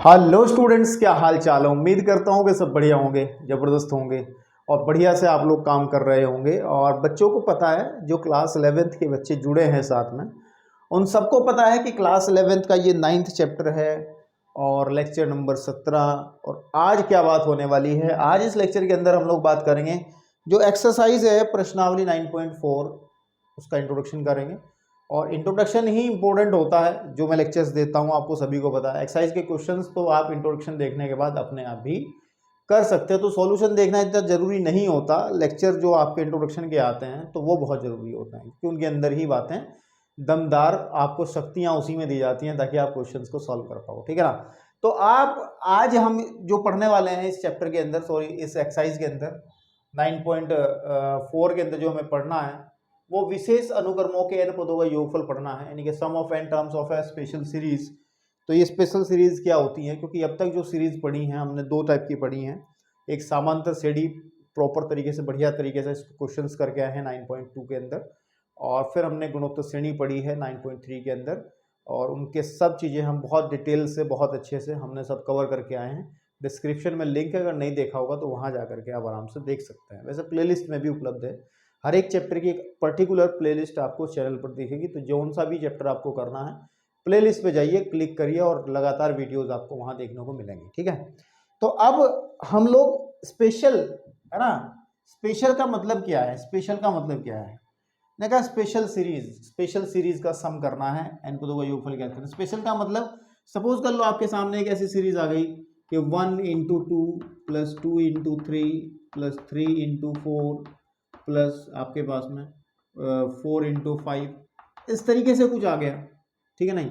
Hello students, क्या हाल चाल है। उम्मीद करता हूँ कि सब बढ़िया होंगे, ज़बरदस्त होंगे और बढ़िया से आप लोग काम कर रहे होंगे। और बच्चों को पता है, जो क्लास 11th के बच्चे जुड़े हैं साथ में, उन सबको पता है कि क्लास 11th का ये 9th चैप्टर है और लेक्चर नंबर 17। और आज क्या बात होने वाली है, आज इस लेक्चर के अंदर हम लोग बात करेंगे जो एक्सरसाइज है प्रश्नावली 9.4, उसका इंट्रोडक्शन करेंगे। और इंट्रोडक्शन ही इंपॉर्टेंट होता है, जो मैं लेक्चर्स देता हूँ आपको सभी को पता है। एक्सरसाइज के क्वेश्चंस तो आप इंट्रोडक्शन देखने के बाद अपने आप भी कर सकते हो, तो सॉल्यूशन देखना इतना ज़रूरी नहीं होता। लेक्चर जो आपके इंट्रोडक्शन के आते हैं तो वो बहुत ज़रूरी होते हैं, क्योंकि उनके अंदर ही बातें दमदार, आपको शक्तियाँ उसी में दी जाती हैं ताकि आप क्वेश्चंस को सॉल्व कर पाओ, ठीक है ना। तो आप आज हम जो पढ़ने वाले हैं इस चैप्टर के अंदर, सॉरी इस एक्सरसाइज के अंदर 9.4 के अंदर जो हमें पढ़ना है वो विशेष अनुक्रमों के n पदों का योगफल पढ़ना है, यानी कि sum of n terms of a special series. तो ये स्पेशल सीरीज क्या होती है, क्योंकि अब तक जो सीरीज पढ़ी हैं हमने दो टाइप की पढ़ी हैं। एक समांतर श्रेणी प्रॉपर तरीके से, बढ़िया तरीके से क्वेश्चंस करके आए हैं 9.2 के अंदर, और फिर हमने गुणोत्तर श्रेणी पढ़ी है 9.3 के अंदर, और उनके सब चीज़ें हम बहुत डिटेल से, बहुत अच्छे से हमने सब कवर करके आए हैं। डिस्क्रिप्शन में लिंक अगर नहीं देखा होगा तो वहाँ जा करके आप आराम से देख सकते हैं। वैसे प्लेलिस्ट में भी उपलब्ध है, हर एक चैप्टर की एक पर्टिकुलर प्लेलिस्ट आपको चैनल पर दिखेगी। तो जौन सा भी चैप्टर आपको करना है प्लेलिस्ट पे जाइए, क्लिक करिए और लगातार वीडियोस आपको वहाँ देखने को मिलेंगी, ठीक है। तो अब हम लोग स्पेशल, है ना, स्पेशल का मतलब क्या है, स्पेशल का मतलब क्या है। मैंने कहा स्पेशल सीरीज का सम करना है, n को दो का योगफल क्या करना है। स्पेशल का मतलब, सपोज कर लो आपके सामने एक ऐसी सीरीज आ गई कि 1 × 2 + 2 × 3 + 3 × 4 प्लस आपके पास में 4 × 5, इस तरीके से कुछ आ गया, ठीक है नहीं,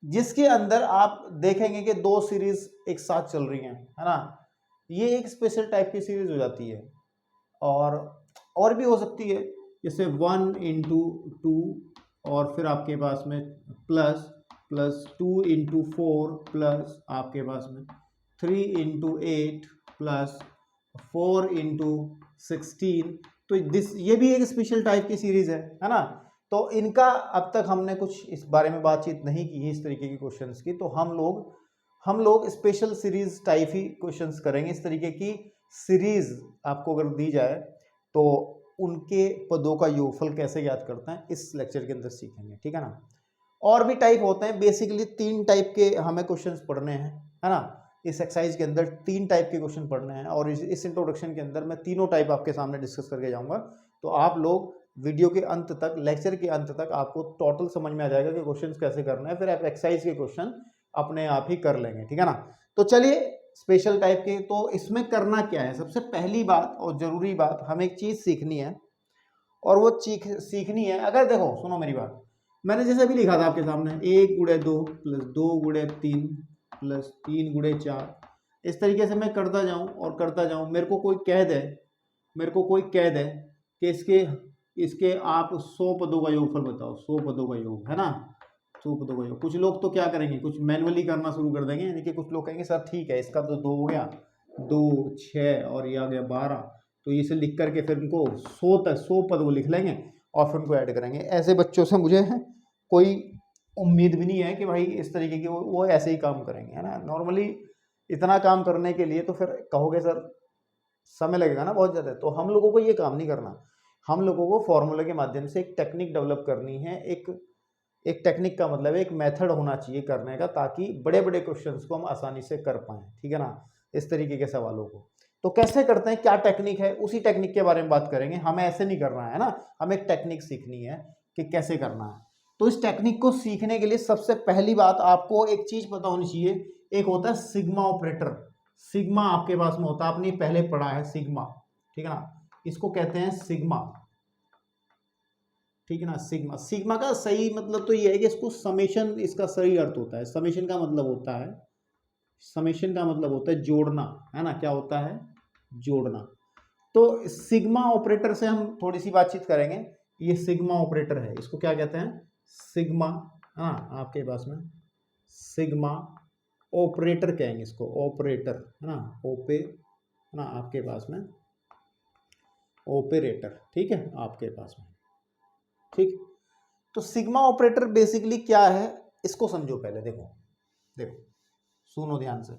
जिसके अंदर आप देखेंगे कि दो सीरीज एक साथ चल रही हैं, है ना। ये एक स्पेशल टाइप की सीरीज हो जाती है। और भी हो सकती है, जैसे 1 × 2 और फिर आपके पास में प्लस 2 × 4 प्लस आपके पास में 3 × 8 प्लस 4 × 16। तो ये भी एक स्पेशल टाइप की सीरीज है ना। तो इनका अब तक हमने कुछ इस बारे में बातचीत नहीं की है, इस तरीके की क्वेश्चंस की। तो हम लोग स्पेशल सीरीज टाइप ही क्वेश्चंस करेंगे। इस तरीके की सीरीज आपको अगर दी जाए तो उनके पदों का योगफल कैसे याद करते हैं, इस लेक्चर के अंदर सीखेंगे, ठीक है ना। और भी टाइप होते हैं, बेसिकली 3 टाइप के हमें क्वेश्चंस पढ़ने हैं, है ना। इस एक्सरसाइज के अंदर 3 टाइप के क्वेश्चन पढ़ने हैं, और इस इंट्रोडक्शन के अंदर मैं तीनों टाइप आपके सामने डिस्कस करके जाऊंगा। तो आप लोग वीडियो के अंत तक, लेक्चर के अंत तक आपको टोटल समझ में आ जाएगा कि क्वेश्चंस कैसे करना है, फिर आप एक्सरसाइज के क्वेश्चन अपने आप ही कर लेंगे, ठीक है ना। तो चलिए, स्पेशल टाइप के, तो इसमें करना क्या है, सबसे पहली बात और जरूरी बात, हमें एक चीज सीखनी है। और वो सीखनी है, अगर देखो सुनो मेरी बात, मैंने जैसे अभी लिखा था आपके सामने 1 × 2 + 2 × 3 + 3 × 4, इस तरीके से मैं करता जाऊं और करता जाऊं। मेरे को कोई कह दे कि इसके आप 100 पदों का योगफल बताओ, 100 पदों का योग, है ना, 100 पदों का योग। कुछ लोग तो क्या करेंगे, कुछ मैनुअली करना शुरू कर देंगे, यानी कि कुछ लोग कहेंगे सर ठीक है, इसका तो 2 हो गया, 2 6 और ये आ गया 12, तो इसे लिख करके फिर उनको 100 पद वो लिख लेंगे और फिर उनको ऐड करेंगे। ऐसे बच्चों से मुझे कोई उम्मीद भी नहीं है कि भाई इस तरीके के वो ऐसे ही काम करेंगे, है ना। नॉर्मली इतना काम करने के लिए तो फिर कहोगे सर समय लगेगा ना बहुत ज़्यादा। तो हम लोगों को ये काम नहीं करना, हम लोगों को फॉर्मूले के माध्यम से एक टेक्निक डेवलप करनी है। एक टेक्निक का मतलब एक मेथड होना चाहिए करने का, ताकि बड़े बड़े क्वेश्चंस को हम आसानी से कर पाएँ, ठीक है ना, इस तरीके के सवालों को। तो कैसे करते हैं, क्या टेक्निक है, उसी टेक्निक के बारे में बात करेंगे। हमें ऐसे नहीं करना है ना, हमें एक टेक्निक सीखनी है कि कैसे करना है। तो इस टेक्निक को सीखने के लिए सबसे पहली बात आपको एक चीज पता होनी चाहिए, एक होता है सिग्मा ऑपरेटर। सिग्मा आपके पास में होता है, आपने पहले पढ़ा है सिग्मा, ठीक है ना, इसको कहते हैं सिग्मा, ठीक है ना। सिग्मा का सही मतलब तो ये है कि इसको समेशन, इसका सही अर्थ होता है, समेशन का मतलब होता है जोड़ना, है ना, क्या होता है, जोड़ना। तो सिग्मा ऑपरेटर से हम थोड़ी सी बातचीत करेंगे। ये सिग्मा ऑपरेटर है, इसको क्या कहते हैं, सिग्मा, हाँ आपके पास में सिग्मा ऑपरेटर कहेंगे इसको, ऑपरेटर, है ना, है ना, आपके पास में ऑपरेटर, ठीक है, आपके पास में, ठीक। तो सिग्मा ऑपरेटर बेसिकली क्या है, इसको समझो पहले। देखो सुनो ध्यान से,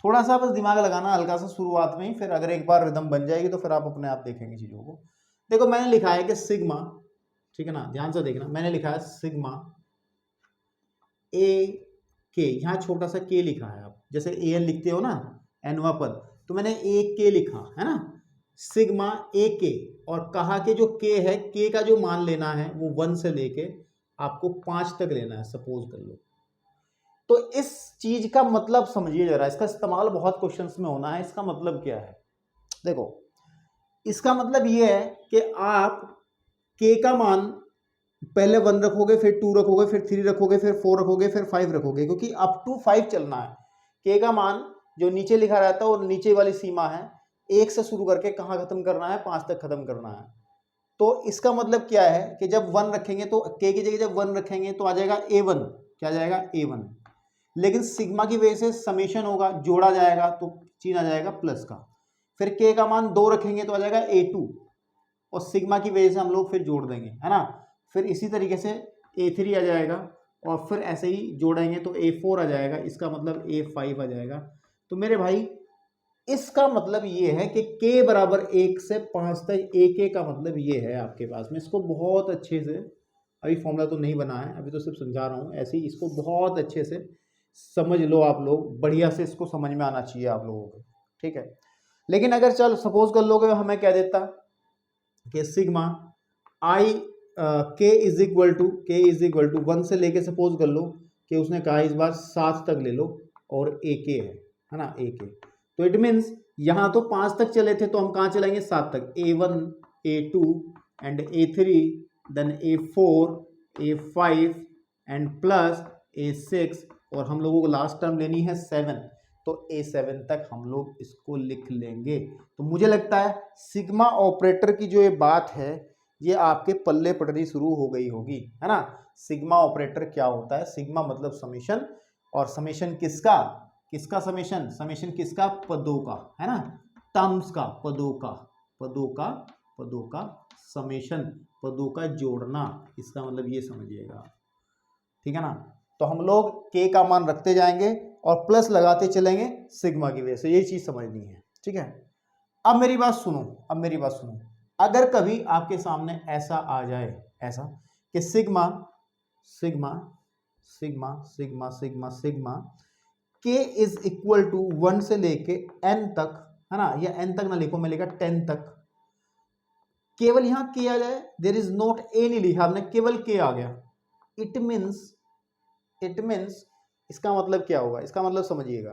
थोड़ा सा बस दिमाग लगाना हल्का सा शुरुआत में ही, फिर अगर एक बार रिदम बन जाएगी तो फिर आप अपने आप देखेंगे चीज़ों को। देखो मैंने लिखा है कि सिग्मा, ठीक है ना, ध्यान से देखना, मैंने लिखा है सिग्मा ए के, यहाँ छोटा सा के लिखा है, आप जैसे ए एन लिखते हो ना एनवा पद, तो मैंने ए के लिखा है ना, सिग्मा ए के, और कहा कि जो के है, के का जो मान लेना है वो 1 से लेके आपको 5 तक लेना है, सपोज कर लो। तो इस चीज का मतलब समझिए जरा, इसका इस्तेमाल बहुत क्वेश्चंस में होना है। इसका मतलब क्या है, देखो इसका मतलब ये है कि आप के का मान पहले 1 रखोगे, फिर 2 रखोगे, फिर 3 रखोगे, फिर 4 रखोगे, फिर 5 रखोगे, क्योंकि अप टू 5 चलना है। के का मान जो नीचे लिखा रहता है और नीचे वाली सीमा है, 1 से शुरू करके कहाँ खत्म करना है, 5 तक खत्म करना है। तो इसका मतलब क्या है कि जब 1 रखेंगे तो के की जगह जब 1 रखेंगे तो आ जाएगा A1, क्या आ जाएगा A1, लेकिन सिग्मा की वजह से समेशन होगा, जोड़ा जाएगा तो चिन्ह आ जाएगा प्लस का। फिर के का मान 2 रखेंगे तो आ जाएगा A2, और सिग्मा की वजह से हम लोग फिर जोड़ देंगे, है ना। फिर इसी तरीके से A3 आ जाएगा, और फिर ऐसे ही जोड़ेंगे तो A4 आ जाएगा, इसका मतलब A5 आ जाएगा। तो मेरे भाई इसका मतलब ये है कि k बराबर 1 से 5 तक AK का मतलब ये है आपके पास में। इसको बहुत अच्छे से, अभी फॉर्मूला तो नहीं बना है, अभी तो सिर्फ समझा रहा हूँ, ऐसे ही इसको बहुत अच्छे से समझ लो आप लोग, बढ़िया से इसको समझ में आना चाहिए आप लोगों को, ठीक है। लेकिन अगर चल सपोज कर लोगे, हमें कह देता कि सिग्मा आई के इज इक्वल टू 1 से लेके सपोज कर लो कि उसने कहा इस बार 7 तक ले लो, और AK है ना, AK, तो इट मीन्स यहाँ तो 5 तक चले थे, तो हम कहाँ चलेंगे 7 तक, A1 A2 and A3 then A4 A5 and plus A6, और हम लोगों को लास्ट टर्म लेनी है 7, तो A7 तक हम लोग इसको लिख लेंगे। तो मुझे लगता है सिग्मा ऑपरेटर की जो ये बात है ये आपके पल्ले पड़नी शुरू हो गई होगी, है ना। सिग्मा ऑपरेटर क्या होता है, सिग्मा मतलब समेशन, और समेशन किसका, किसका समेशन, समेशन किसका, पदों का, है ना, टर्म्स का, पदों का, पदों का, पदों का समेशन, पदों का जोड़ना, इसका मतलब ये समझिएगा, ठीक है ना। तो हम लोग के का मान रखते जाएंगे और प्लस लगाते चलेंगे सिग्मा की वजह से, यही चीज समझनी है, ठीक है। अब मेरी बात सुनो, अब मेरी बात सुनो, अगर कभी आपके सामने ऐसा आ जाए, ऐसा कि sigma sigma sigma sigma sigma sigma के इज इक्वल टू 1 से लेके n तक, है ना, या n तक ना लिखो, मैं लिखा 10 तक, केवल यहां के आ जाए, देयर इज नॉट ए नहीं लिखा आपने, केवल के आ गया, इट मीन्स इसका मतलब क्या होगा, इसका मतलब समझिएगा,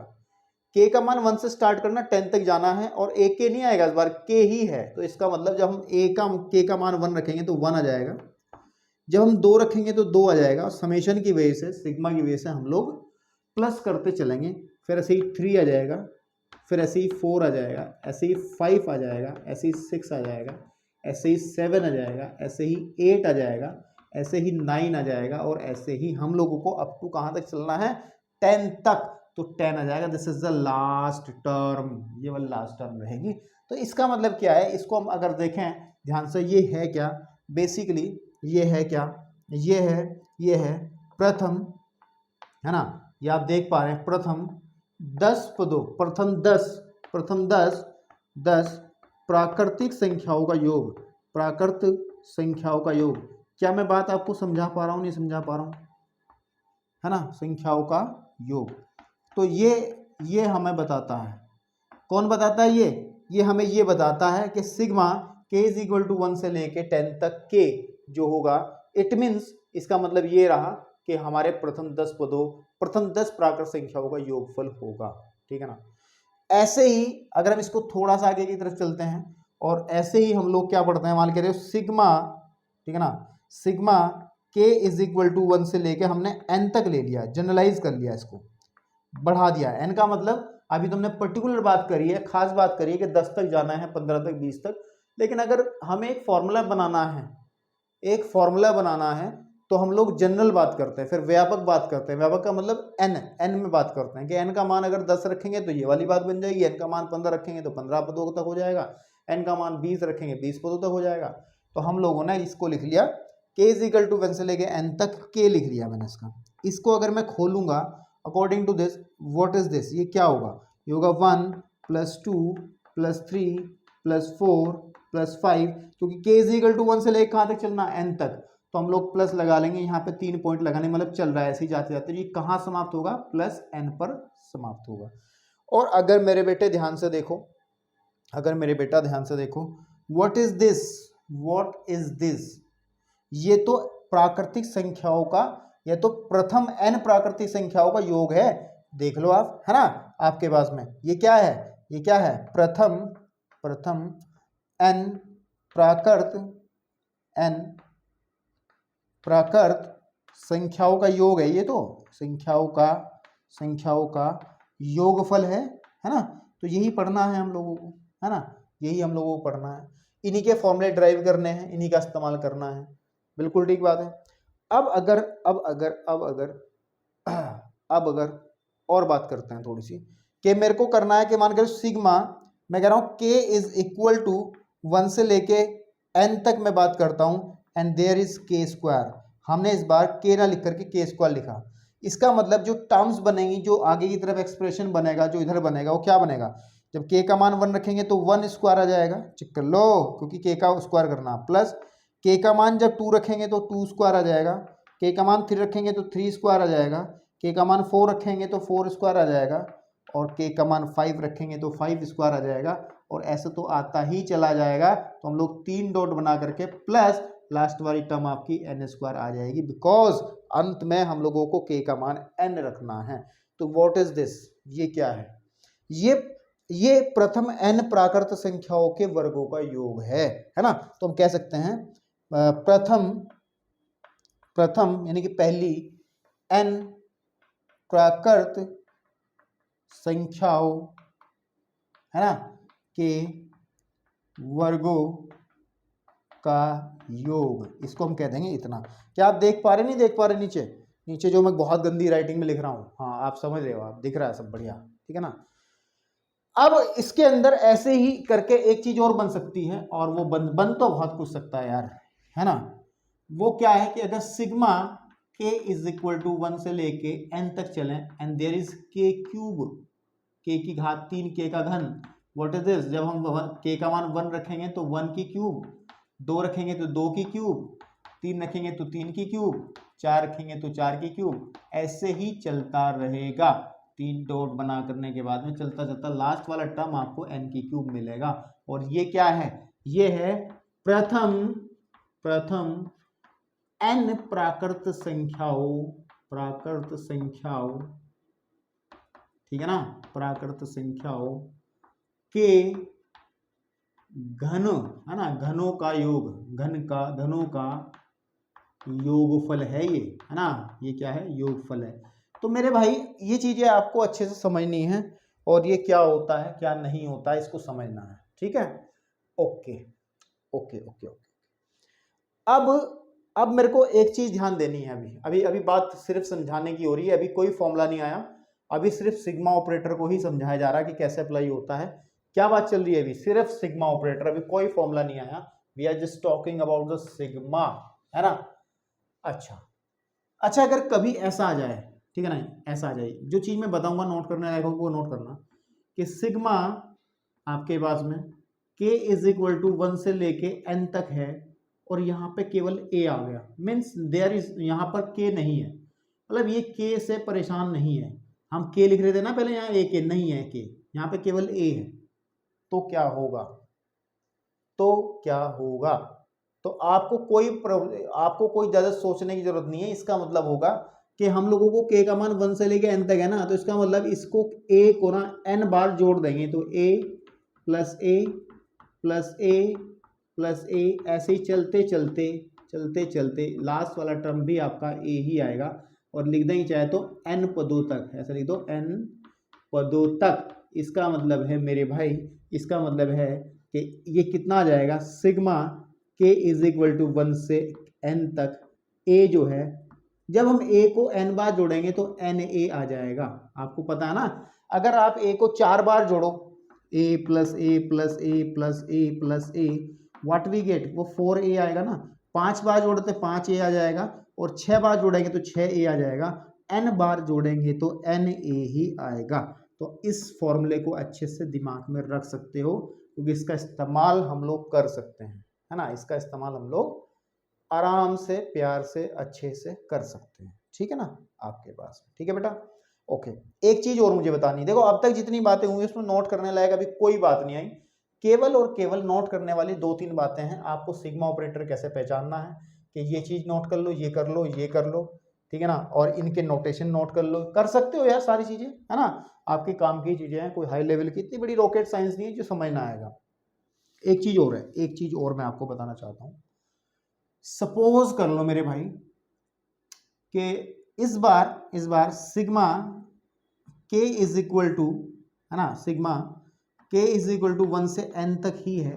के का मान 1 से स्टार्ट करना, 10 तक जाना है, और ए के नहीं आएगा इस बार, के ही है, तो इसका मतलब जब हम के का मान 1 रखेंगे तो 1 आ जाएगा, जब हम 2 रखेंगे तो 2 आ जाएगा, और समेशन की वजह से, सिग्मा की वजह से हम लोग प्लस करते चलेंगे, फिर ऐसे ही 3 आ जाएगा, फिर ऐसे ही 4 आ जाएगा, ऐसे ही 5 आ जाएगा, ऐसे ही 6 आ जाएगा, ऐसे ही 7 आ जाएगा, ऐसे ही 8 आ जाएगा, ऐसे ही 9 आ जाएगा, और ऐसे ही हम लोगों को अप टू कहाँ तक चलना है, 10 तक, तो 10 आ जाएगा, this is the last term, ये वाली लास्ट टर्म रहेगी। तो इसका मतलब क्या है, इसको हम अगर देखें ध्यान से, ये है क्या, बेसिकली ये है क्या, ये है प्रथम, है ना, ये आप देख पा रहे हैं, प्रथम 10 पदों, प्रथम 10 प्राकृतिक संख्याओं का योग, प्राकृतिक संख्याओं का योग। क्या मैं बात आपको समझा पा रहा हूँ, नहीं समझा पा रहा हूँ, है ना, संख्याओं का योग। तो ये हमें बताता है, कौन बताता है, ये हमें ये बताता है कि सिग्मा के इज इक्वल टू 1 से लेके 10 तक के जो होगा, इट मीन्स इसका मतलब ये रहा कि हमारे प्रथम 10 पदों, प्रथम 10 प्राकृत संख्याओं का योगफल होगा, ठीक है ना। ऐसे ही अगर हम इसको थोड़ा सा आगे की तरफ चलते हैं, और ऐसे ही हम लोग क्या पढ़ते हैं, मान के रहे हो सिग्मा, ठीक है ना, सिग्मा के इज इक्वल टू 1 से लेके हमने n तक ले लिया, जनरलाइज कर लिया, इसको बढ़ा दिया, n का मतलब अभी तुमने पर्टिकुलर बात करी है, खास बात करी है कि 10 तक जाना है, 15 तक, 20 तक, लेकिन अगर हमें एक फॉर्मूला बनाना है, तो हम लोग जनरल बात करते हैं, फिर व्यापक बात करते हैं, व्यापक का मतलब n में बात करते हैं कि n का मान अगर 10 रखेंगे तो ये वाली बात बन जाएगी, n का मान 15 रखेंगे तो 15 पदों तक हो जाएगा, n का मान 20 रखेंगे 20 पदों तक हो जाएगा। तो हम लोगों ने इसको लिख लिया, k इज इक्वल टू 1 से लेके n तक के लिख लिया मैंने इसको अगर मैं खोलूंगा according to this what is this, ये क्या होगा, ये होगा 1 + 2 + 3 + 4 + 5, क्योंकि k = 1 से लेकर कहाँ तक चलना, n तक, तो हम लोग प्लस लगा लेंगे यहाँ पे, 3 पॉइंट लगाने, मतलब चल रहा है ऐसे ही जाते जाते, ये कहाँ समाप्त होगा, +n पर समाप्त होगा। और अगर मेरे बेटे ध्यान से देखो, अगर मेरे बेटा ध्यान से देखो, what is this, what is this, ये तो प्राकृतिक संख्याओं का, ये तो प्रथम n प्राकृतिक संख्याओं का योग है, देख लो आप, है ना, आपके पास में ये क्या है, ये क्या है, प्रथम n प्राकृत संख्याओं का योग है, ये तो संख्याओं का योगफल है ना, तो यही पढ़ना है हम लोगों को, है ना, यही हम लोगों को पढ़ना है, इन्हीं के फॉर्मूले ड्राइव करने हैं, इन्हीं का इस्तेमाल करना है, बिल्कुल ठीक बात है। अब अगर और बात करते हैं थोड़ी सी, कि मेरे को करना है कि मान कर सिग्मा, मैं कह रहा हूँ k = 1 से लेके n तक मैं बात करता हूँ, एंड देयर इज k², हमने इस बार k ना लिख करके k² लिखा, इसका मतलब जो टर्म्स बनेंगी, जो आगे की तरफ एक्सप्रेशन बनेगा, जो इधर बनेगा, वो क्या बनेगा, जब k का मान 1 रखेंगे तो 1² आ जाएगा, चेक कर लो, क्योंकि k का स्क्वायर करना, प्लस k का मान जब 2 रखेंगे तो 2² आ जाएगा, k का मान 3 रखेंगे तो 3² आ जाएगा, k का मान 4 रखेंगे तो 4² आ जाएगा, और k का मान 5 रखेंगे तो 5² आ जाएगा, और ऐसे तो आता ही चला जाएगा, तो हम लोग 3 डॉट बना करके प्लस लास्ट वाली टर्म आपकी n² आ जाएगी, बिकॉज अंत में हम लोगों को k का मान n रखना है। तो व्हाट इज दिस, ये क्या है, ये प्रथम n प्राकृत संख्याओं के वर्गों का योग है ना, तो हम कह सकते हैं प्रथम यानी कि पहली n प्राकृत संख्याओं, है ना, के वर्गों का योग, इसको हम कह देंगे इतना। क्या आप देख पा रहे, नहीं देख पा रहे, नीचे जो मैं बहुत गंदी राइटिंग में लिख रहा हूँ, हाँ आप समझ रहे हो, आप दिख रहा है सब बढ़िया, ठीक है ना। अब इसके अंदर ऐसे ही करके एक चीज और बन सकती है, और वो बन तो बहुत कुछ सकता है यार, है ना, वो क्या है कि अगर सिग्मा k = 1 से लेके n तक चले, and there is k³ k की घात 3 k का घन, व्हाट इज दिस, जब हम k का मान 1 रखेंगे तो 1 की क्यूब, 2 रखेंगे तो 2 की क्यूब, 3 रखेंगे तो 3 की क्यूब, 4 रखेंगे तो 4 की क्यूब, ऐसे ही चलता रहेगा, 3 डॉट बना करने के बाद में चलता चलता लास्ट वाला टर्म आपको n की क्यूब मिलेगा। और ये क्या है, ये है प्रथम n प्राकृत संख्याओं, ठीक है ना, प्राकृत संख्याओं के घन, है ना, घनों का योग, घनों का योगफल है ये, है ना, ये क्या है, योगफल है। तो मेरे भाई ये चीजें आपको अच्छे से समझनी है, और ये क्या होता है क्या नहीं होता है इसको समझना है, ठीक है, ओके ओके ओके ओके। अब मेरे को एक चीज ध्यान देनी है, अभी बात सिर्फ समझाने की हो रही है, अभी कोई फॉर्मूला नहीं आया, अभी सिर्फ सिग्मा ऑपरेटर को ही समझाया जा रहा है कि कैसे अप्लाई होता है, क्या बात चल रही है, अभी सिर्फ सिग्मा ऑपरेटर, अभी कोई फॉर्मूला नहीं आया, we are just talking about the sigma, है ना। अच्छा अगर कभी ऐसा आ जाए, ठीक है ना, ऐसा आ जाए, जो चीज मैं बताऊंगा नोट करने लायक वो नोट करना, कि सिग्मा आपके पास में k = 1 से लेके n तक है, और यहाँ पे केवल a आ गया, मीन्स देयर इज, यहाँ पर k नहीं है, मतलब ये k से परेशान नहीं है, हम k लिख रहे थे ना पहले, यहाँ a k नहीं है, k यहाँ पे केवल a है, तो क्या होगा, तो आपको कोई ज्यादा सोचने की जरूरत नहीं है, इसका मतलब होगा कि हम लोगों को k का मान 1 से लेके n तक है ना, तो इसका मतलब इसको a को ना n बार जोड़ देंगे, तो a plus a plus a plus a, ऐसे ही चलते चलते लास्ट वाला टर्म भी आपका a ही आएगा, और लिख देंगे चाहे तो n पदों तक, ऐसा लिख दो n पदों तक। इसका मतलब है मेरे भाई, इसका मतलब है कि ये कितना आ जाएगा, सिग्मा k = 1 से n तक a जो है, जब हम a को n बार जोड़ेंगे तो na आ जाएगा, आपको पता है ना, अगर आप a को 4 बार जोड़ो, a plus a plus a plus a plus a, what we get, वो 4a आएगा ना, 5 बार जोड़ते 5a आ जाएगा, और 6 बार जोड़ेंगे तो 6a आ जाएगा, n बार जोड़ेंगे तो na ही आएगा। तो इस फॉर्मूले को अच्छे से दिमाग में रख सकते हो, क्योंकि इसका इस्तेमाल हम लोग कर सकते हैं, है ना। इसका इस्तेमाल हम लोग आराम से, प्यार से, अच्छे से कर सकते हैं, ठीक है ना, आपके पास, ठीक है बेटा। ओके, एक चीज और मुझे बतानी, देखो अब तक जितनी बातें हुई उसमें नोट करने लायक अभी कोई बात नहीं आई, केवल और केवल नोट करने वाली 2-3 बातें हैं। आपको सिग्मा ऑपरेटर कैसे पहचानना है, कि ये चीज नोट कर लो, ये कर लो, ये कर लो, ठीक है ना, और इनके नोटेशन नोट कर लो, कर सकते हो यार सारी चीजें, है ना, आपके काम की चीजें हैं, कोई हाई लेवल की इतनी बड़ी रॉकेट साइंस नहीं है जो समझना आएगा। एक चीज और है, एक चीज और मैं आपको बताना चाहता हूं। सपोज कर लो मेरे भाई कि इस बार सिग्मा के इज इक्वल टू, है ना, सिग्मा के इज इक्वल टू 1 से n तक ही है,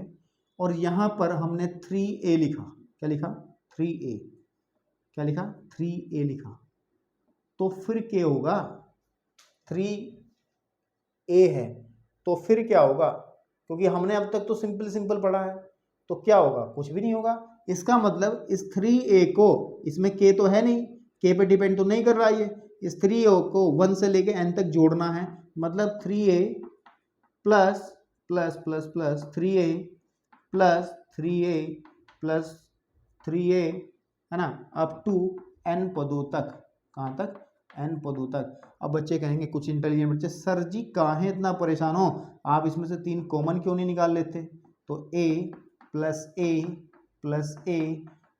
और यहां पर हमने 3a लिखा, क्या लिखा, 3a, क्या लिखा, 3a लिखा, तो फिर क्या होगा, 3a है तो फिर क्या होगा, क्योंकि हमने अब तक तो सिंपल पढ़ा है, तो क्या होगा, कुछ भी नहीं होगा। इसका मतलब इस 3a को, इसमें k तो है नहीं, k पे डिपेंड तो नहीं कर रहा है, इस 3a को 1 से लेके n तक जोड़ना है, मतलब 3a plus plus plus plus 3a plus 3a plus 3a, है ना, अप टू n पदों तक, कहाँ तक, n पदों तक। अब बच्चे कहेंगे, कुछ इंटेलिजेंट बच्चे, सर जी काहे इतना परेशान हो, आप इसमें से 3 कॉमन क्यों नहीं निकाल लेते, तो a plus a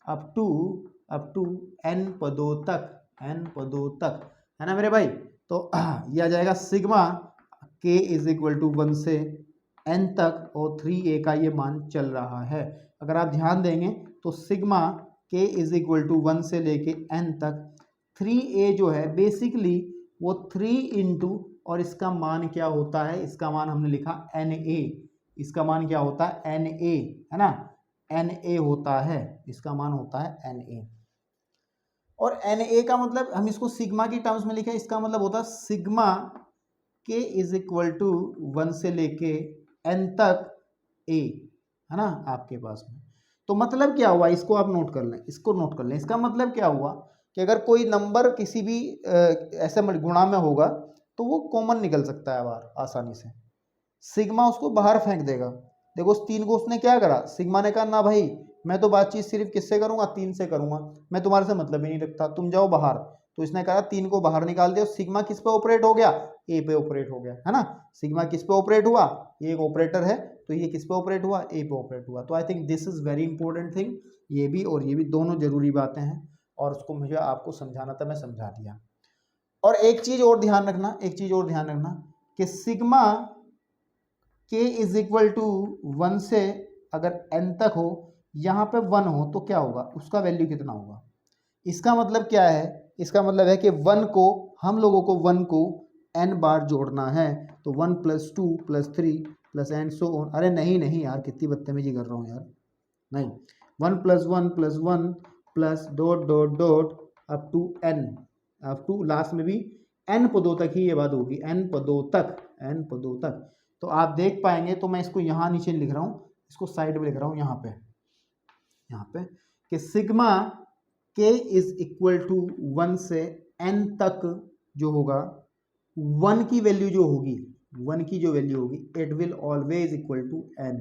up to n पदों तक, है ना मेरे भाई। तो यह आ जाएगा sigma k is equal to 1 से n तक, और 3a का ये मान चल रहा है। अगर आप ध्यान देंगे तो sigma k is equal to 1 से लेके n तक, 3a जो है बेसिकली वो 3 इंटू, और इसका मान क्या होता है, इसका मान हमने लिखा na, इसका मान क्या होता है, na, है ना, na होता है, इसका मान होता है na। और na का मतलब हम इसको सिग्मा की टर्म्स में लिखे, इसका मतलब होता है sigma k is equal to 1 से लेके n तक a, है ना, आपके पास में। तो मतलब क्या हुआ, इसको आप नोट कर लें, इसको नोट कर लें। इसका मतलब क्या हुआ कि अगर कोई नंबर किसी भी ऐसे गुणा में होगा तो वो कॉमन निकल सकता है बाहर आसानी से, सिग्मा उसको बाहर फेंक देगा। देखो उस 3 को उसने क्या करा, सिग्मा ने कहा ना भाई मैं तो बातचीत सिर्फ किससे करूंगा, 3 से करूंगा, मैं तुम्हारे से मतलब ही नहीं रखता, तुम जाओ बाहर। तो इसने कहा 3 को बाहर निकाल दिया, सिग्मा किस पे ऑपरेट हो गया, ए पे ऑपरेट हो गया, है ना। सिग्मा किस पे ऑपरेट हुआ, ये एक ऑपरेटर है, तो ये किस पे ऑपरेट हुआ, ए पे ऑपरेट हुआ। तो I think this is very important thing, ये भी और ये भी दोनों जरूरी बातें हैं, और उसको मुझे आपको समझाना था, मैं समझा दिया। और एक चीज और ध्यान रखना, कि sigma k is equal to 1 से अगर n तक हो, यहाँ पे 1 हो, तो क्या होगा, उसका वैल्यू कितना होगा। इसका मतलब क्या है, इसका मतलब है कि 1 को, हम लोगों को 1 को n बार जोड़ना है, तो 1 + 2 + 3 + एंड सो ऑन। अरे नहीं यार, कितनी बदतमीजी कर रहा हूँ यार, नहीं, 1 + 1 + 1 plus dot dot dot up to n, up to last में भी n पदों तक ही ये बात होगी, n पदों तक। तो आप देख पाएंगे, तो मैं इसको यहाँ नीचे लिख रहा हूँ, इसको साइड में लिख रहा हूँ, यहाँ पे कि sigma k is equal to 1 से n तक जो होगा, 1 की वैल्यू जो होगी, 1 की जो वैल्यू होगी, it will always equal to n,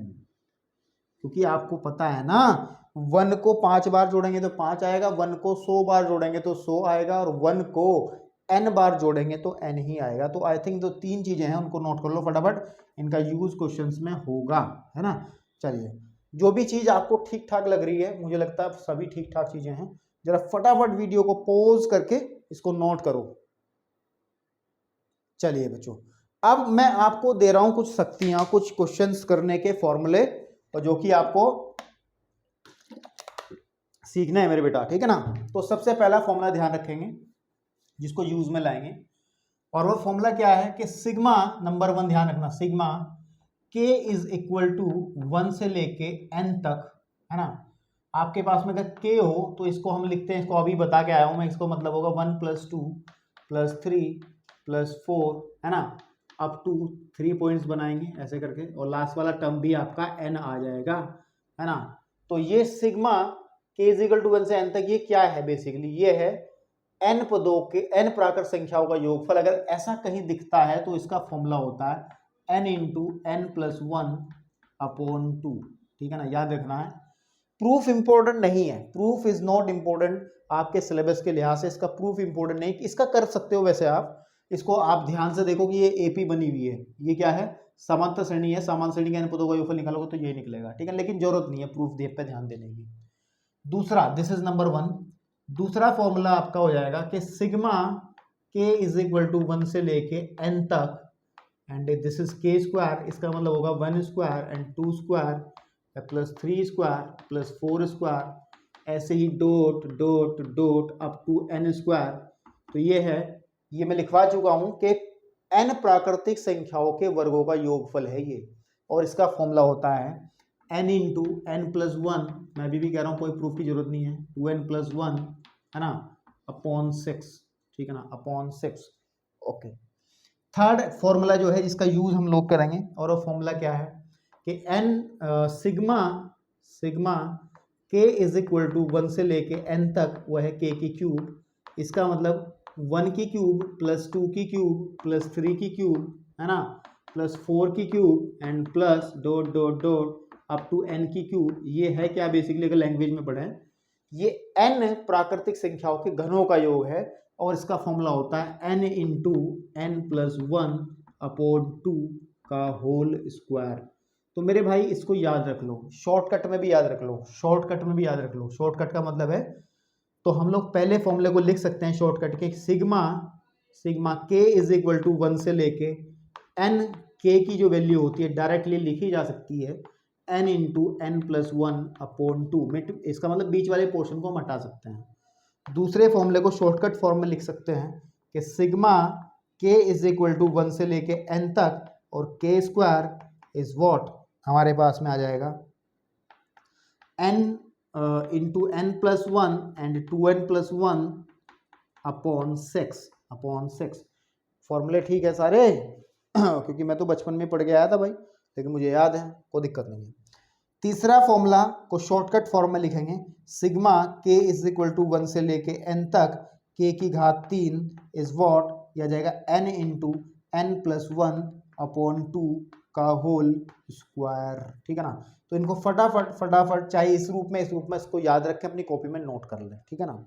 क्योंकि आपको पता है ना 1 को 5 बार जोड़ेंगे तो 5 आएगा, 1 को 100 बार जोड़ेंगे तो 100 आएगा, और 1 को n बार जोड़ेंगे तो n ही आएगा। तो आई थिंक जो 3 चीजें हैं उनको नोट कर लो फटाफट, इनका यूज क्वेश्चंस में होगा, है ना। चलिए, जो भी चीज आपको ठीक ठाक लग रही है, मुझे लगता है सभी ठीक ठाक चीजें हैं, जरा फटाफट वीडियो को पॉज करके इसको नोट करो। चलिए बच्चों, अब मैं आपको दे रहा हूं कुछ शक्तियां, कुछ क्वेश्चंस करने के फॉर्मूले, और जो कि आपको सीखना है मेरे बेटा, ठीक है ना। तो सबसे पहला फॉर्मूला ध्यान रखेंगे जिसको यूज में लाएंगे, और वो फॉर्मूला क्या है कि सिग्मा, नंबर 1 ध्यान रखना, sigma k is equal to 1 से लेके n तक, है ना। आपके पास में अगर k हो तो इसको हम लिखते हैं, इसको अभी बता के आया हूं मैं, इसको मतलब होगा 1 + 2 + 3 + 4, है ना, अप टू 3 पॉइंट्स बनाएंगे ऐसे करके, और लास्ट वाला टर्म भी आपका n आ जाएगा, है ना। तो ये sigma k is equal to 1 से n तक, ये क्या है बेसिकली, ये है n पदों के n प्राकृत संख्याओं का योगफल अगर ऐसा कहीं दिखता है तो इसका फॉर्मूला होता है n into n plus one upon two. ठीक है ना, याद रखना है। प्रूफ इंपॉर्टेंट नहीं है, प्रूफ इज नॉट इंपॉर्टेंट आपके सिलेबस के लिहाज से, इसका प्रूफ इंपॉर्टेंट नहीं। इसका कर सकते हो वैसे आप, इसको आप ध्यान से देखो कि ये एपी बनी हुई है, ये क्या है, समांतर श्रेणी है, समांतर श्रेणी का n पदों का योगफल निकालोगे तो ये निकलेगा। ठीक है, लेकिन जरूरत नहीं है प्रूफ दे पे ध्यान देने की। दूसरा, दिस इज नंबर वन। दूसरा फॉर्मूला आपका हो जाएगा कि sigma k is equal to 1 से लेके n तक and this is k square, इसका मतलब होगा 1 square and 2 square plus 3 square plus 4 square, ऐसे ही dot dot dot up to n square. तो ये है, ये मैं लिखवा चुका हूं कि n प्राकृतिक संख्याओं के वर्गों का योगफल है ये, और इसका फॉर्मूला होता है n into n plus one. मैं अभी भी कह रहा हूँ कोई प्रूफ की जरूरत नहीं है, 2n प्लस वन है ना अपॉन 6। ठीक है ना, अपॉन 6। ओके, थर्ड फॉर्मूला जो है इसका यूज हम लोग करेंगे, और वो फॉर्मूला क्या है कि sigma k is equal to 1 से लेके n तक, वह है k की क्यूब। इसका मतलब 1 की क्यूब प्लस 2 की क्यूब प्लस 3 की क्यूब है ना प्लस 4 की cube and plus dot dot dot up to n की क्यूब। ये है क्या, बेसिकली अगर लैंग्वेज में पढ़ें, ये n प्राकृतिक संख्याओं के घनों का योग है, और इसका फॉर्मूला होता है n into n plus one upon two का होल स्क्वायर। तो मेरे भाई इसको याद रख लो, शॉर्टकट में भी याद रख लो, शॉर्टकट में भी याद रख लो। शॉर्टकट का मतलब है, तो हम लोग पहले फॉर्मूले को लिख सकते हैं शॉर्टकट के, sigma k is equal to 1 से लेके n, k की जो वैल्यू होती है डायरेक्टली लिखी जा सकती है n into n plus one upon two. इसका मतलब बीच वाले पोर्शन को हम हटा सकते हैं। दूसरे फॉर्मूले को शॉर्टकट फॉर्म में लिख सकते हैं कि sigma k is equal to 1 से लेके n तक, और k स्क्वायर इज व्हाट, हमारे पास में आ जाएगा n into n plus one and 2n plus one upon six. फॉर्मूले ठीक है सारे क्योंकि मैं तो बचपन में पढ़ के आया था भाई, लेकिन मुझे याद है, कोई दिक्कत नहीं है। तीसरा फॉर्मूला को शॉर्टकट फॉर्म में लिखेंगे, sigma k is equal to 1 से लेके n तक, k की घात 3 इज व्हाट, यह जाएगा n into n plus one upon two का होल स्क्वायर। ठीक है ना, तो इनको फटाफट चाहे इस रूप में इसको याद रखें, अपनी कॉपी में नोट कर लें। ठीक है ना,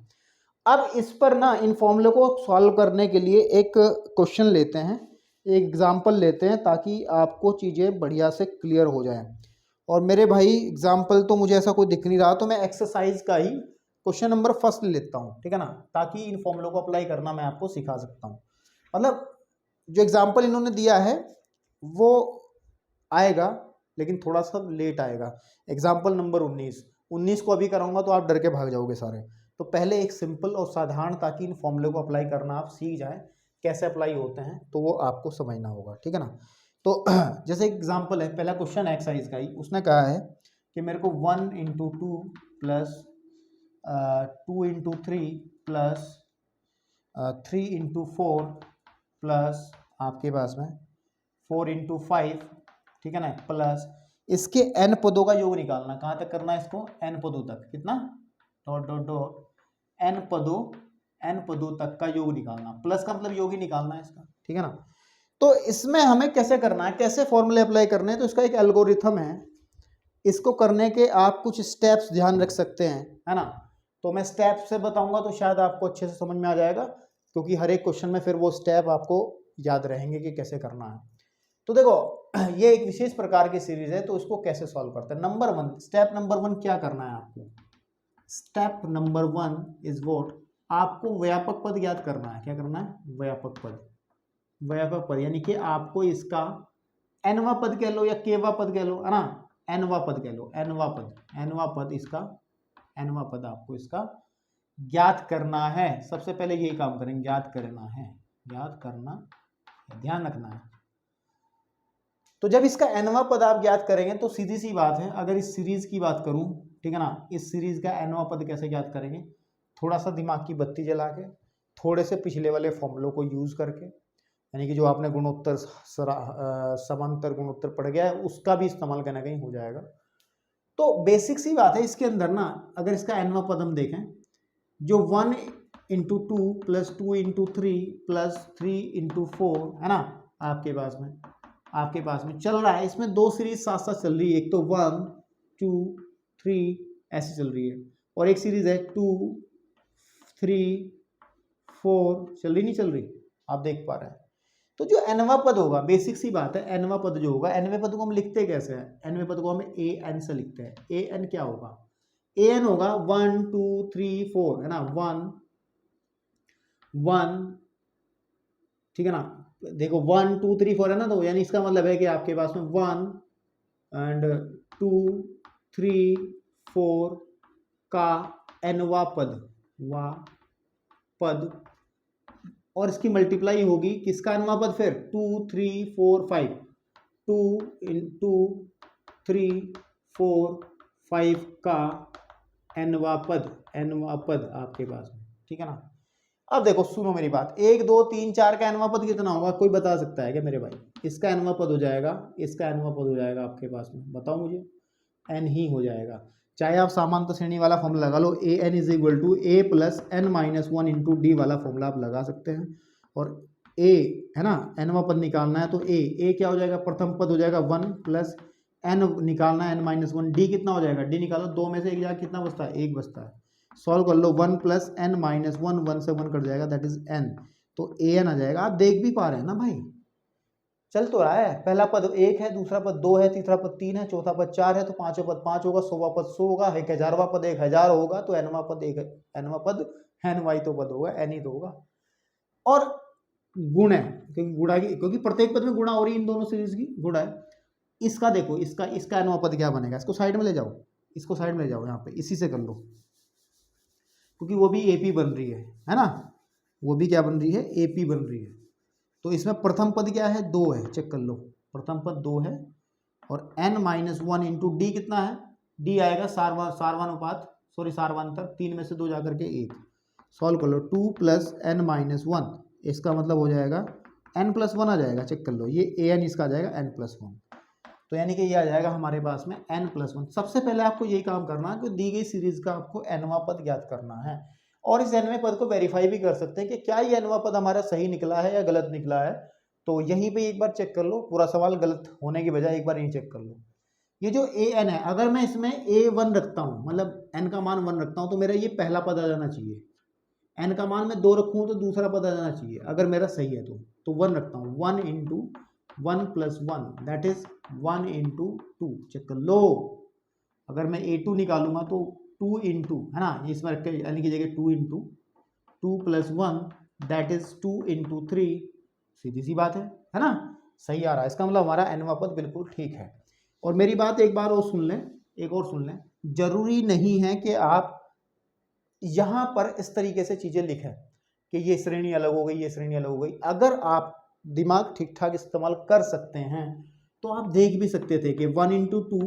अब इस पर ना इन फॉर्मूले को सॉल्व करने के लिए एक क्वेश्चन लेते हैं, एक एग्जाम्पल लेते हैं, ताकि आपको चीज़ें बढ़िया से क्लियर हो जाए। और मेरे भाई एग्जाम्पल तो मुझे ऐसा कोई दिख नहीं रहा, तो मैं एक्सरसाइज का ही क्वेश्चन नंबर फर्स्ट ले लेता हूँ। ठीक है ना, ताकि इन फॉर्मूलों को अप्लाई करना मैं आपको सिखा सकता हूँ। मतलब जो एग्जाम्पल इन्होंने दिया है वो आएगा, लेकिन थोड़ा सा लेट आएगा। एग्जाम्पल नंबर 19 को अभी कराऊंगा तो आप डर के भाग जाओगे सारे। तो पहले एक सिंपल और साधारण, ताकि इन फॉर्मूले को अप्लाई करना आप सीख जाएं, कैसे अप्लाई होते हैं, तो वो आपको समझना होगा। ठीक है ना, तो जैसे एग्जाम्पल है, पहला क्वेश्चन एक्सरसाइज का ही, उसने कहा है कि मेरे को 1 into two plus 2 into three plus 3 into four plus आपके पास में 4 इंटू फाइव, ठीक है ना, प्लस इसके n पदों का योग निकालना। कहाँ तक करना है इसको, n पदों तक, कितना, डॉट डॉट डॉट n पदों तक का योग निकालना। प्लस का मतलब योग ही निकालना है इसका। ठीक है ना, तो इसमें हमें कैसे करना है, कैसे फॉर्मूले अप्लाई करने हैं, तो इसका एक एल्गोरिथम है। इसको करने के आप कुछ स्टेप्स ध्यान रख सकते हैं, है ना। तो मैं स्टेप से बताऊंगा तो शायद आपको अच्छे से समझ में आ जाएगा, क्योंकि हर एक क्वेश्चन में फिर वो स्टेप आपको याद रहेंगे कि कैसे करना है। तो देखो, ये एक विशेष प्रकार की सीरीज है, तो इसको कैसे सॉल्व करते हैं। Number one, step number one क्या करना है आपको, step number one is what, आपको व्यापक पद ज्ञात करना है। क्या करना है, व्यापक पद, यानी कि आपको इसका एनवा पद कह लो या केवा पद कह लो, है ना, एनवा पद कह लो, एनवा पद इसका, एनवा पद आपको इसका ज्ञात करना है। सबसे पहले यही काम करेंगे, ज्ञात करना, ध्यान रखना है। तो जब इसका एनवा पद आप ज्ञात करेंगे तो सीधी सी बात है, अगर इस सीरीज की बात करूं, ठीक है ना, इस सीरीज का एनवा पद कैसे ज्ञात करेंगे, थोड़ा सा दिमाग की बत्ती जला के, थोड़े से पिछले वाले फॉर्मूलों को यूज करके, यानी कि जो आपने गुणोत्तर समांतर गुणोत्तर पढ़ गया है उसका भी इस्तेमाल कहीं ना कहीं हो जाएगा। तो बेसिक सी बात है इसके अंदर ना, अगर इसका एनवा पद हम देखें, जो 1 into 2 plus 2 into 3 plus 3 into 4, है ना, आपके पास में चल रहा है। इसमें दो सीरीज साथ साथ चल रही है, एक तो 1 2 3 ऐसे चल रही है, और एक सीरीज है 2 3 4, चल रही नहीं चल रही, आप देख पा रहे हैं। तो जो nवां पद होगा, बेसिक सी बात है, nवां पद जो होगा, nवें पद को हम लिखते कैसे हैं, nवें पद को हम an से लिखते हैं। an क्या होगा, an होगा 1 2 3 4, है ना, 1 1, ठीक है ना, देखो 1 2 3 4 है ना, तो यानी इसका मतलब है कि आपके पास में 1 एंड 2 3 4 का nवां पद और इसकी मल्टीप्लाई होगी किसका nवां पद, फिर 2 3 4 5, 2 इंटू 3 4 5 का nवां पद आपके पास में, ठीक है ना। अब देखो सुनो मेरी बात, 1 2 3 4 का nवां पद कितना होगा, कोई बता सकता है क्या मेरे भाई? इसका nवां पद हो जाएगा, इसका nवां पद हो जाएगा आपके पास में, बताओ मुझे, n ही हो जाएगा। चाहे आप समांतर श्रेणी वाला फॉर्मूला लगा लो, a n is equal to a plus n minus 1 into d वाला फॉर्मूला आप लगा सकते हैं। और ए है ना, nवां पद निकालना है तो ए क्या हो जाएगा, प्रथम पद हो जाएगा 1 प्लस एन निकालना है n माइनस 1, डी कितना हो जाएगा, डी निकालो, दो में से एक जाएगा, कितना बचता है, एक बचता है, सॉल्व कर लो, 1 प्लस एन माइनस 1, 1 से 1 कट जाएगा, दैट इज n, तो ए एन आ जाएगा। आप देख भी पा रहे हैं ना भाई, चल तो रहा है, पहला पद 1 है, दूसरा पद 2 है, तीसरा पद 3 है, चौथा पद 4 है, तो पांचवा पद 5 होगा, 100वां पद 100 होगा, 1000वां पद 1000 होगा, तो nवां पद nवां तो पद होगा, n ही तो होगा। और गुण है, क्योंकि प्रत्येक पद में गुणा हो रही है, इन दोनों सीरीज की गुणा है। इसका देखो, इसका nवां पद क्या बनेगा, इसको साइड में ले जाओ, इसको साइड में ले जाओ, यहाँ पे इसी से कर लो, क्योंकि वो भी एपी बन रही है ना, वो भी क्या बन रही है, एपी बन रही है। तो इसमें प्रथम पद क्या है, 2 है, चेक कर लो, प्रथम पद 2 है, और n माइनस 1 इंटू डी कितना है, डी आएगा सारवानुपात 3 में से 2 जाकर के 1, सॉल्व कर लो, 2 प्लस एन माइनस 1, इसका मतलब हो जाएगा n प्लस 1 आ जाएगा, चेक कर लो, ये an इसका आ जाएगा n प्लस 1, तो यानी कि ये आ जाएगा हमारे पास में n प्लस 1। सबसे पहले आपको यही काम करना है कि दी गई सीरीज का आपको nवां पद ज्ञात करना है, और इस nवें पद को वेरीफाई भी कर सकते हैं कि क्या ये nवां पद हमारा सही निकला है या गलत निकला है। तो यहीं पे एक बार चेक कर लो, पूरा सवाल गलत होने की बजाय एक बार यहीं चेक कर लो। ये जो an है, अगर मैं इसमें a1 रखता हूँ, मतलब n का मान 1 रखता हूँ, तो मेरा ये पहला पद आ जाना चाहिए, n का मान मैं 2 रखूँ तो दूसरा पद आ जाना चाहिए, अगर मेरा सही है तो 1 रखता हूँ, 1 into 1 plus 1 that is 1 into 2, check कर लो। अगर मैं a2 निकालूंगा तो 2 इंटू, है ना, इसमें रख के यानी की जगह 2 into 2 plus 1 that is 2 into 3, सीधी सी बात है ना, सही आ रहा है, इसका मतलब हमारा nवां पद बिल्कुल ठीक है। और मेरी बात एक बार और सुन लें, एक और सुन लें, जरूरी नहीं है कि आप यहाँ पर इस तरीके से चीजें लिखें कि ये श्रेणी अलग हो गई, ये श्रेणी अलग हो गई। अगर आप दिमाग ठीक ठाक इस्तेमाल कर सकते हैं तो आप देख भी सकते थे कि 1 into 2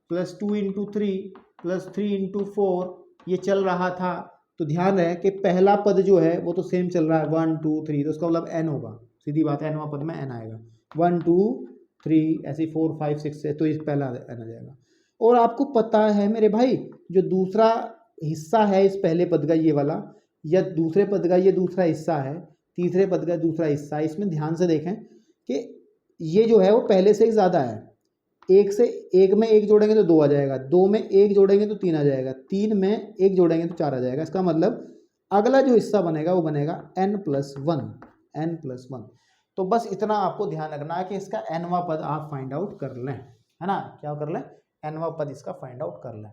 plus 2 into 3 plus 3 into 4 ये चल रहा था, तो ध्यान रहे कि पहला पद जो है वो तो सेम चल रहा है, 1 2 3, तो उसका मतलब n होगा, सीधी बात है, nवां पद में n आएगा, 1 2 3 ऐसे 4 5 6 से, तो इस पहला n आ जाएगा। और आपको पता है मेरे भाई, जो दूसरा हिस्सा है इस पहले पद का ये वाला, या दूसरे पद का ये दूसरा हिस्सा है, तीसरे पद का दूसरा हिस्सा है, इसमें ध्यान से देखें कि ये जो है वो पहले से ही ज़्यादा है, एक में एक जोड़ेंगे तो 2 आ जाएगा, 2 में एक जोड़ेंगे तो 3 आ जाएगा, 3 में एक जोड़ेंगे तो 4 आ जाएगा। इसका मतलब अगला जो हिस्सा बनेगा वो बनेगा n प्लस 1। तो बस इतना आपको ध्यान रखना है कि इसका nवां पद आप फाइंड आउट कर लें, है ना, क्या कर लें, nवां पद इसका फाइंड आउट कर लें।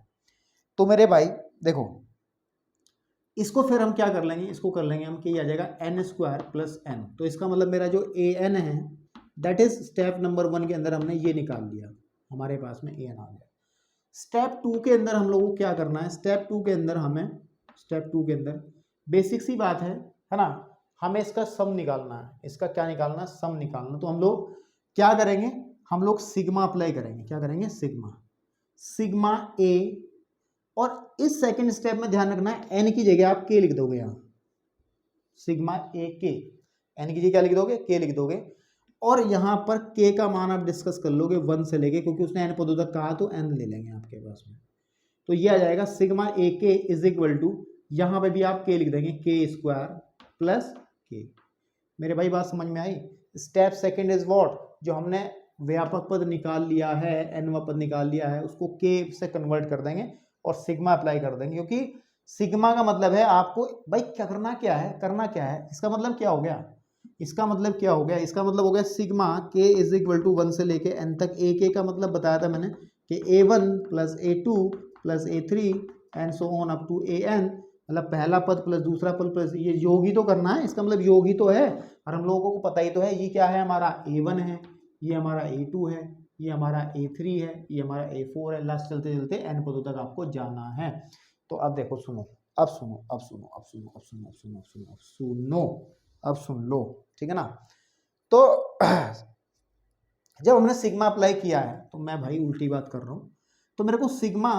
तो मेरे भाई देखो, इसको फिर हम क्या कर लेंगे, इसको कर लेंगे हम कि ये आ जाएगा n स्क्वायर प्लस n, तो इसका मतलब मेरा जो an है दैट इज स्टेप नंबर 1 के अंदर हमने ये निकाल लिया, हमारे पास में an आ गया। स्टेप 2 के अंदर हम लोगों को क्या करना है, स्टेप 2 के अंदर बेसिक सी बात है ना, हमें इसका सम निकालना है, इसका क्या निकालना है, सम निकालना। तो हम लोग क्या करेंगे, हम लोग सिग्मा अप्लाई करेंगे, क्या करेंगे, सिग्मा a, और इस सेकंड स्टेप में ध्यान रखना है n की जगह आप k लिख दोगे, यहाँ सिग्मा a k, n की जगह क्या लिख दोगे, k लिख दोगे, और यहाँ पर k का मान आप डिस्कस कर लोगे 1 से लेके, क्योंकि उसने n पदों तक कहा तो n ले लेंगे आपके पास में। तो ये आ जाएगा sigma a k is equal to यहाँ पे भी आप k लिख देंगे, k स्क्वायर प्लस k। मेरे भाई बात समझ में आई। स्टेप सेकंड इज व्हाट, जो हमने व्यापक पद निकाल लिया है, nवा पद निकाल लिया है, उसको k से कन्वर्ट कर देंगे और सिग्मा अप्लाई कर देंगे, क्योंकि सिग्मा का मतलब है आपको भाई क्या करना, क्या है करना, क्या है इसका मतलब क्या हो गया, इसका मतलब क्या हो गया, इसका मतलब हो गया sigma k is equal to 1 से लेके n तक। ए के का मतलब बताया था मैंने कि a1 plus a2 plus a3 and so on up to an, मतलब पहला पद प्लस दूसरा पद प्लस, ये योग ही तो करना है, इसका मतलब योग ही तो है। और हम लोगों को पता ही तो है ये क्या है, हमारा a1 है, ये हमारा a2 है, ये हमारा a3 है, ये हमारा a4 है। लास्ट चलते चलते n पदों तक आपको जाना है। तो अब देखो, सुनो, अब सुनो, अब सुनो, अब सुनो, अब सुनो, अब सुनो, अब सुनो, अब सुनो, अब सुन लो, ठीक है ना। तो जब हमने सिग्मा अप्लाई किया है, तो मैं भाई उल्टी बात कर रहा हूँ, तो मेरे को सिग्मा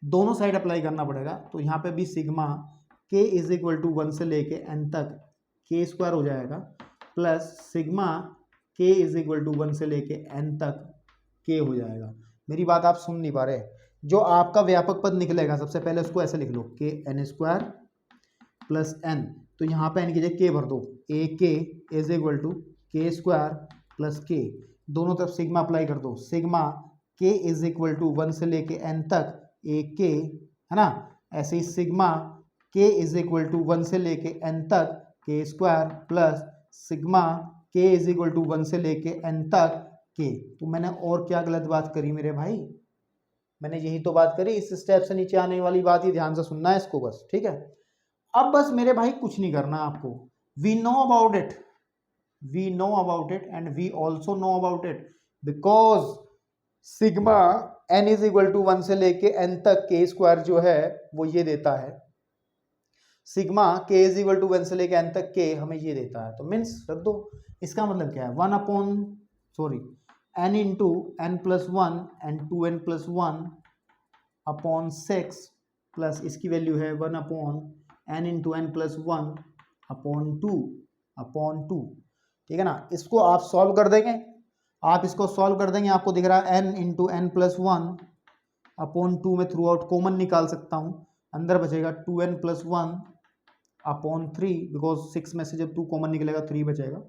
दोनों साइड अप्लाई करना पड़ेगा। तो यहाँ पे भी sigma k is equal to 1 से लेके n तक k स्क्वायर हो जाएगा, plus sigma k is equal to 1 से लेके n तक k हो जाएगा। मेरी बात आप सुन नहीं पा रहे। जो आपका व्यापक पद निकलेगा, सबसे पहले उसको ऐसे लिख लो, k n square plus n, तो यहाँ पे n की जगह k भर दो, a k is equal to k square plus k, दोनों तरफ सिग्मा अप्लाई कर दो, sigma k is equal to 1 से लेके n तक a k, है ना। ऐसे ही sigma k is equal to 1 से लेके n तक k square plus sigma k is equal to 1 से लेके n तक k। तो मैंने और क्या गलत बात करी मेरे भाई, मैंने यही तो बात करी। इस स्टेप से नीचे आने वाली बात ही ध्यान से सुनना है इसको बस, ठीक है। अब बस मेरे भाई कुछ नहीं करना आपको, we know about it, we know about it and we also know about it, because sigma n is equal to 1 से लेके n तक k स्क्वायर जो है वो ये देता है, sigma k is equal to 1 से लेके n तक k हमें ये देता है। तो मीन्स रख दो, इसका मतलब क्या है, n into n plus 1 and 2n plus 1 upon 6 plus इसकी वैल्यू है 1 upon n into n plus 1 upon 2, ठीक है ना। इसको आप सॉल्व कर देंगे, आप इसको सॉल्व कर देंगे, आपको दिख रहा है n into n plus 1 upon 2 में थ्रू आउट कॉमन निकाल सकता हूँ, अंदर बचेगा 2n प्लस 1 अपॉन 3, बिकॉज 6 में से जब 2 कॉमन निकलेगा 3 बचेगा,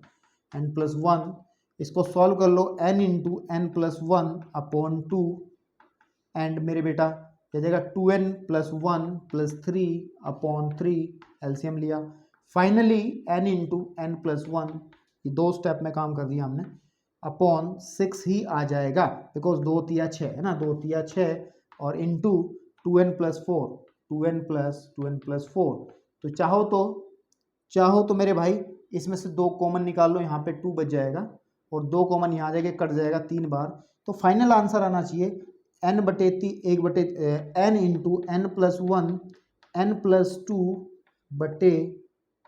n प्लस 1, इसको सॉल्व कर लो, n into n plus 1 upon 2 and मेरे बेटा क्या जाएगा 2n plus 1 plus 3 upon 3, LCM लिया, finally n into n plus 1, ये दो स्टेप में काम कर दिया हमने, अपॉन 6 ही आ जाएगा, बिकॉज 2 तिया 6 है ना, 2 तिया 6 और into 2n plus 4, 2n plus 4। तो चाहो तो मेरे भाई इसमें से 2 कॉमन निकाल लो, यहाँ पे 2 बच जाएगा और 2 कॉमन यहाँ आ जाएगा, कट जाएगा 3 बार। तो फाइनल आंसर आना चाहिए n into n plus 1 n plus 2 बटे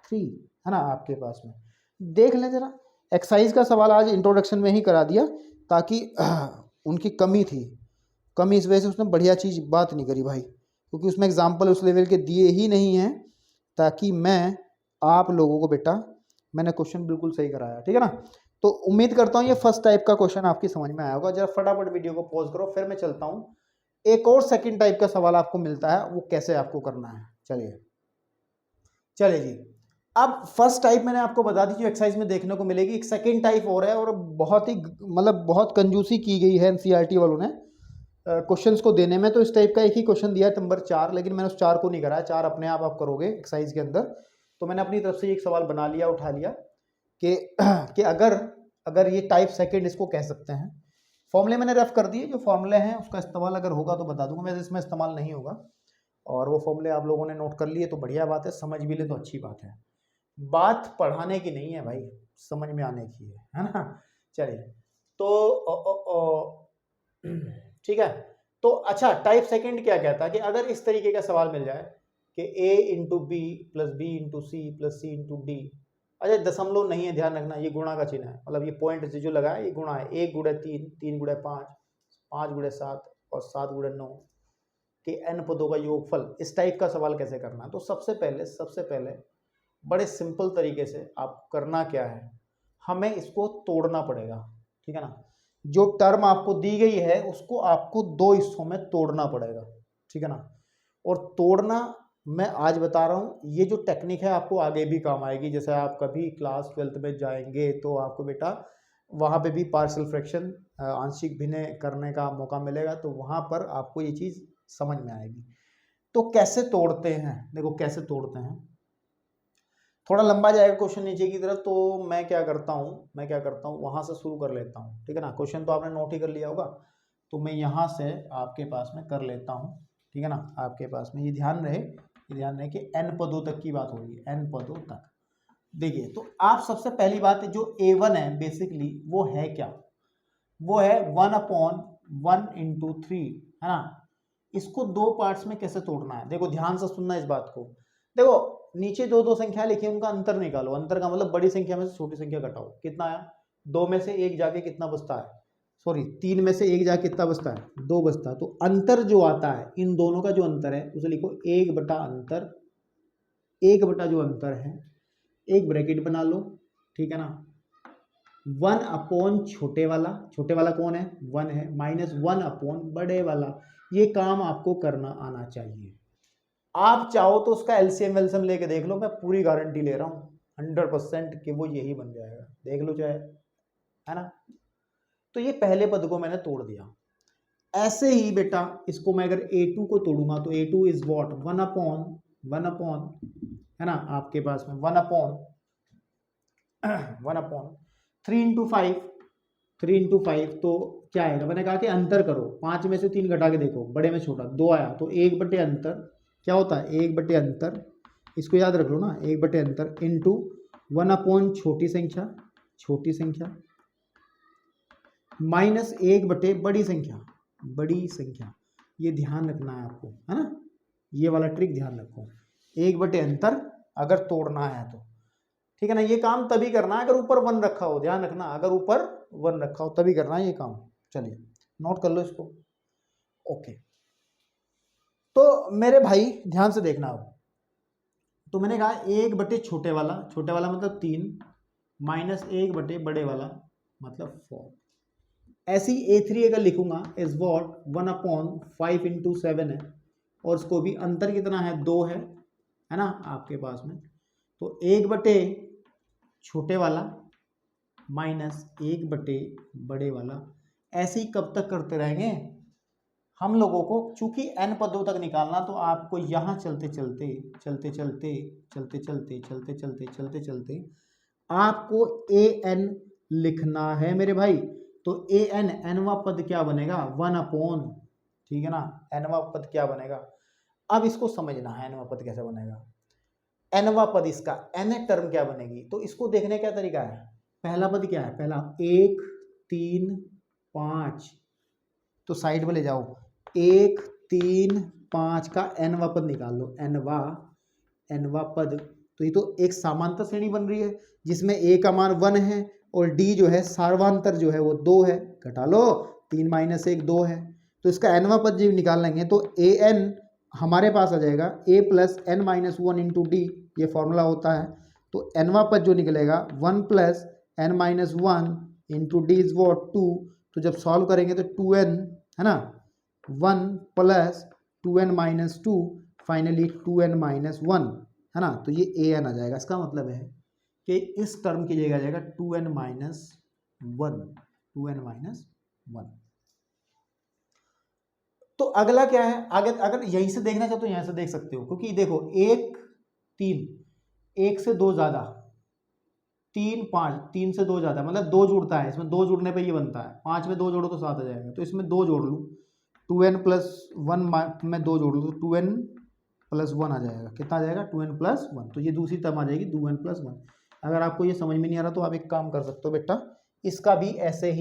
3, है ना आपके पास में। देख लें जरा, एक्सरसाइज का सवाल आज इंट्रोडक्शन में ही करा दिया, ताकि उनकी कमी थी, कमी इस वजह से उसने बढ़िया चीज़ बात नहीं करी भाई, क्योंकि उसमें एग्जाम्पल उस लेवल के दिए ही नहीं हैं, ताकि मैं आप लोगों को बेटा मैंने क्वेश्चन बिल्कुल सही कराया, ठीक है ना। तो उम्मीद करता हूँ ये फर्स्ट टाइप का क्वेश्चन आपकी समझ में आया होगा। जरा फटाफट वीडियो को पॉज करो, फिर मैं चलता हूँ, एक और सेकंड टाइप का सवाल आपको मिलता है, वो कैसे आपको करना है। चलिए जी, अब फर्स्ट टाइप मैंने आपको बता दी जो एक्सरसाइज में देखने को मिलेगी, एक सेकंड टाइप और है, और बहुत ही मतलब बहुत कंजूसी की गई है एनसीईआरटी वालों ने क्वेश्चंस को देने में। तो इस टाइप का एक ही क्वेश्चन दिया है नंबर 4, लेकिन मैंने उस 4 को नहीं कराया, 4 अपने आप करोगे एक्सरसाइज के अंदर। तो मैंने अपनी तरफ से एक सवाल बना लिया, उठा लिया कि अगर ये टाइप सेकंड इसको कह सकते हैं। फॉर्मूले मैंने रेफ कर दिए, जो फॉर्मूले हैं उसका इस्तेमाल अगर होगा तो बता दूंगा, वैसे इसमें इस्तेमाल नहीं होगा, और वो फॉर्मूले आप लोगों ने नोट कर लिए तो बढ़िया बात है, समझ भी ले तो अच्छी बात है। बात पढ़ाने की नहीं है भाई, समझ में आने की है ना। चलिए तो ठीक है। तो अच्छा, टाइप सेकंड क्या कहता है कि अगर इस तरीके का सवाल मिल जाए कि a into b plus b into c plus c into d, अच्छा दशमलव नहीं है, ध्यान रखना, ये गुणा का चिन्ह है, मतलब ये पॉइंट से जो लगा है ये गुणा है, 1 गुणे 3, 3 गुणे 5, 5 गुणे 7 और 7 गुणे 9 के n पदों का योगफल, इस टाइप का सवाल कैसे करना है। तो सबसे पहले बड़े सिंपल तरीके से आप करना क्या है, हमें इसको तोड़ना पड़ेगा, ठीक है ना। जो टर्म आपको दी गई है उसको आपको 2 हिस्सों में तोड़ना पड़ेगा, ठीक है ना। और तोड़ना मैं आज बता रहा हूँ, ये जो टेक्निक है आपको आगे भी काम आएगी। जैसे आप कभी क्लास 12th में जाएंगे तो आपको बेटा वहाँ पे भी पार्शियल फ्रैक्शन आंशिक भिन्न करने का मौका मिलेगा, तो वहाँ पर आपको ये चीज़ समझ में आएगी। तो कैसे तोड़ते हैं, देखो कैसे तोड़ते हैं। थोड़ा लंबा जाएगा क्वेश्चन नीचे की तरफ, तो मैं क्या करता हूँ वहाँ से शुरू कर लेता हूँ, ठीक है ना। क्वेश्चन तो आपने नोट ही कर लिया होगा, तो मैं यहाँ से आपके पास में कर लेता हूँ, ठीक है ना। आपके पास में ये ध्यान रहे कि n पदों तक की बात हो रही है, n पदों तक। देखिए, तो आप सबसे पहली बात जो a1 है बेसिकली वो है क्या, वो है 1/1 × 3, है ना। इसको दो पार्ट्स में कैसे तोड़ना है, देखो ध्यान से सुनना इस बात को। देखो नीचे दो दो संख्या लिखी है, उनका अंतर निकालो। अंतर का मतलब बड़ी संख्या में से छोटी संख्या घटाओ, कितना आया, 2 में से 1 जाके कितना बचता है, सॉरी 3 में से 1 जाके कितना बचता है, 2 बचता है। तो अंतर जो आता है इन दोनों का जो अंतर है उसे लिखो 1 बटा अंतर, 1 बटा जो अंतर है, एक ब्रैकेट बना लो, ठीक है ना। 1/, छोटे वाला कौन है, 1 है, -1/, बड़े वाला। ये काम आपको करना आना चाहिए। आप चाहो तो उसका एलसीएम वेलसीएम लेके देख लो, मैं पूरी गारंटी ले रहा हूँ 100% कि वो यही बन जाएगा, देख लो चाहे, है ना। तो ये पहले पद को मैंने तोड़ दिया। ऐसे ही बेटा इसको मैं अगर a2 को तोड़ूंगा तो a2 इज वॉट, 1/, है ना, आपके पास में 1/, 3 × 5, 3 × 5 तो क्या आएगा, मैंने कहा कि अंतर करो, 5 में से 3 घटा के देखो, बड़े में छोटा 2 आया, तो 1 बटे अंतर क्या होता है, 1 बटे अंतर, इसको याद रख लो ना, 1 बटे अंतर इंटू 1/, छोटी संख्या -1 बटे बड़ी संख्या। ये ध्यान रखना है आपको, है ना, ये वाला ट्रिक ध्यान रखो। 1 बटे अंतर अगर तोड़ना है तो, ठीक है ना। ये काम तभी करना है अगर ऊपर 1 रखा हो, ध्यान रखना, अगर ऊपर 1 रखा हो तभी करना है ये काम। चलिए नोट कर लो इसको, ओके। तो मेरे भाई ध्यान से देखना अब, तो मैंने कहा 1 बटे छोटे वाला मतलब 3, -1 बटे बड़े वाला मतलब 4। ऐसी a3 अगर लिखूंगा इज वॉट 1/5 × 7 है, और उसको भी अंतर कितना है, 2 है ना आपके पास में। तो 1 बटे छोटे वाला -1 बटे बड़े वाला। ऐसे ही कब तक करते रहेंगे हम लोगों को, चूंकि n पदों तक निकालना, तो आपको यहाँ चलते चलते आपको an लिखना है मेरे भाई। तो nवां पद क्या बनेगा, 1/, ठीक है ना, nवां पद क्या बनेगा। अब इसको समझना है nवां पद कैसे बनेगा, nवां पद इसका n टर्म क्या बनेगी। तो इसको देखने का तरीका है, पहला पद क्या है, पहला 1 3 5, तो साइड में ले जाओ, 1 3 5 का nवां पद निकाल लो, nवां पद। तो ये तो एक समांतर श्रेणी बन रही है जिसमें a का मान 1 है और d जो है सार्वांतर जो है वो 2 है, घटा लो, 3 - 1 2 है। तो इसका nवां पद जब निकाल लेंगे तो an हमारे पास आ जाएगा a + n - 1 × d, ये फॉर्मूला होता है। तो nवां पद जो निकलेगा 1 + n - 1 × d इज वॉट 2। तो जब सॉल्व करेंगे तो 2n, है ना, 1 + 2n - 2, फाइनली 2n - 1, है ना। तो ये an आ जाएगा। इसका मतलब है कि इस टर्म की जगह आ जाएगा 2n - 1। तो अगला क्या है, अगर यहीं से देखना चाहो तो यहां से देख सकते हो, क्योंकि देखो 1 3, 1 से 2 ज्यादा, 3 5, 3 से 2 ज्यादा मतलब 2 जुड़ता है, इसमें 2 जुड़ने पे ये बनता है, 5 में 2 जोड़ो तो 7 आ जाएगा। तो इसमें 2 जोड़ लूँ, 2n + 1 में 2 जोड़ लूँ तो 2n + 1 आ जाएगा, कितना आ जाएगा, 2n + 1। तो ये दूसरी टर्म आ जाएगी 2n + 1। अगर आपको ये समझ में नहीं आ रहा तो आप एक काम कर सकते हो बेटा, इसका भी ऐसे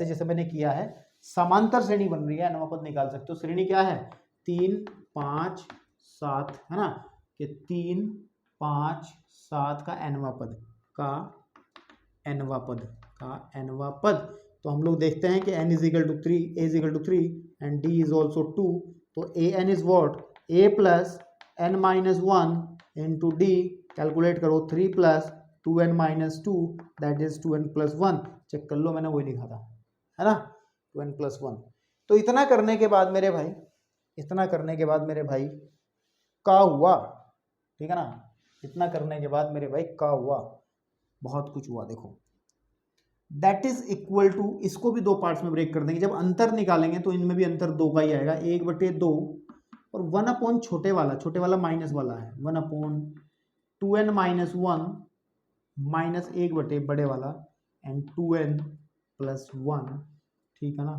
जैसे मैंने किया है, समांतर श्रेणी बन रही है, nवां पद निकाल सकते हो। श्रेणी क्या है, 3 5 7, है ना, कि 3 5 7 का nवां पद तो हम लोग देखते हैं कि n = 3, a = 3 and d is also 2। तो an is what, a + n - 1 × d, calculate करो, 3 + 2n - 2 that is 2n + 1। Check कर लो, मैंने वही लिखा था, है ना, 2n + 1। तो इतना करने के बाद मेरे भाई का हुआ, ठीक है ना। इतना करने के बाद मेरे भाई का हुआ, बहुत कुछ हुआ। देखो दैट इज इक्वल टू, इसको भी दो पार्ट्स में ब्रेक कर देंगे। जब अंतर निकालेंगे तो इनमें भी अंतर 2 का ही आएगा, 1/2 और 1 छोटे वाला माइनस वाला है, 1/2n माइनस 1 माइनस 1 बड़े वाला एंड 2n प्लस 1, ठीक है ना।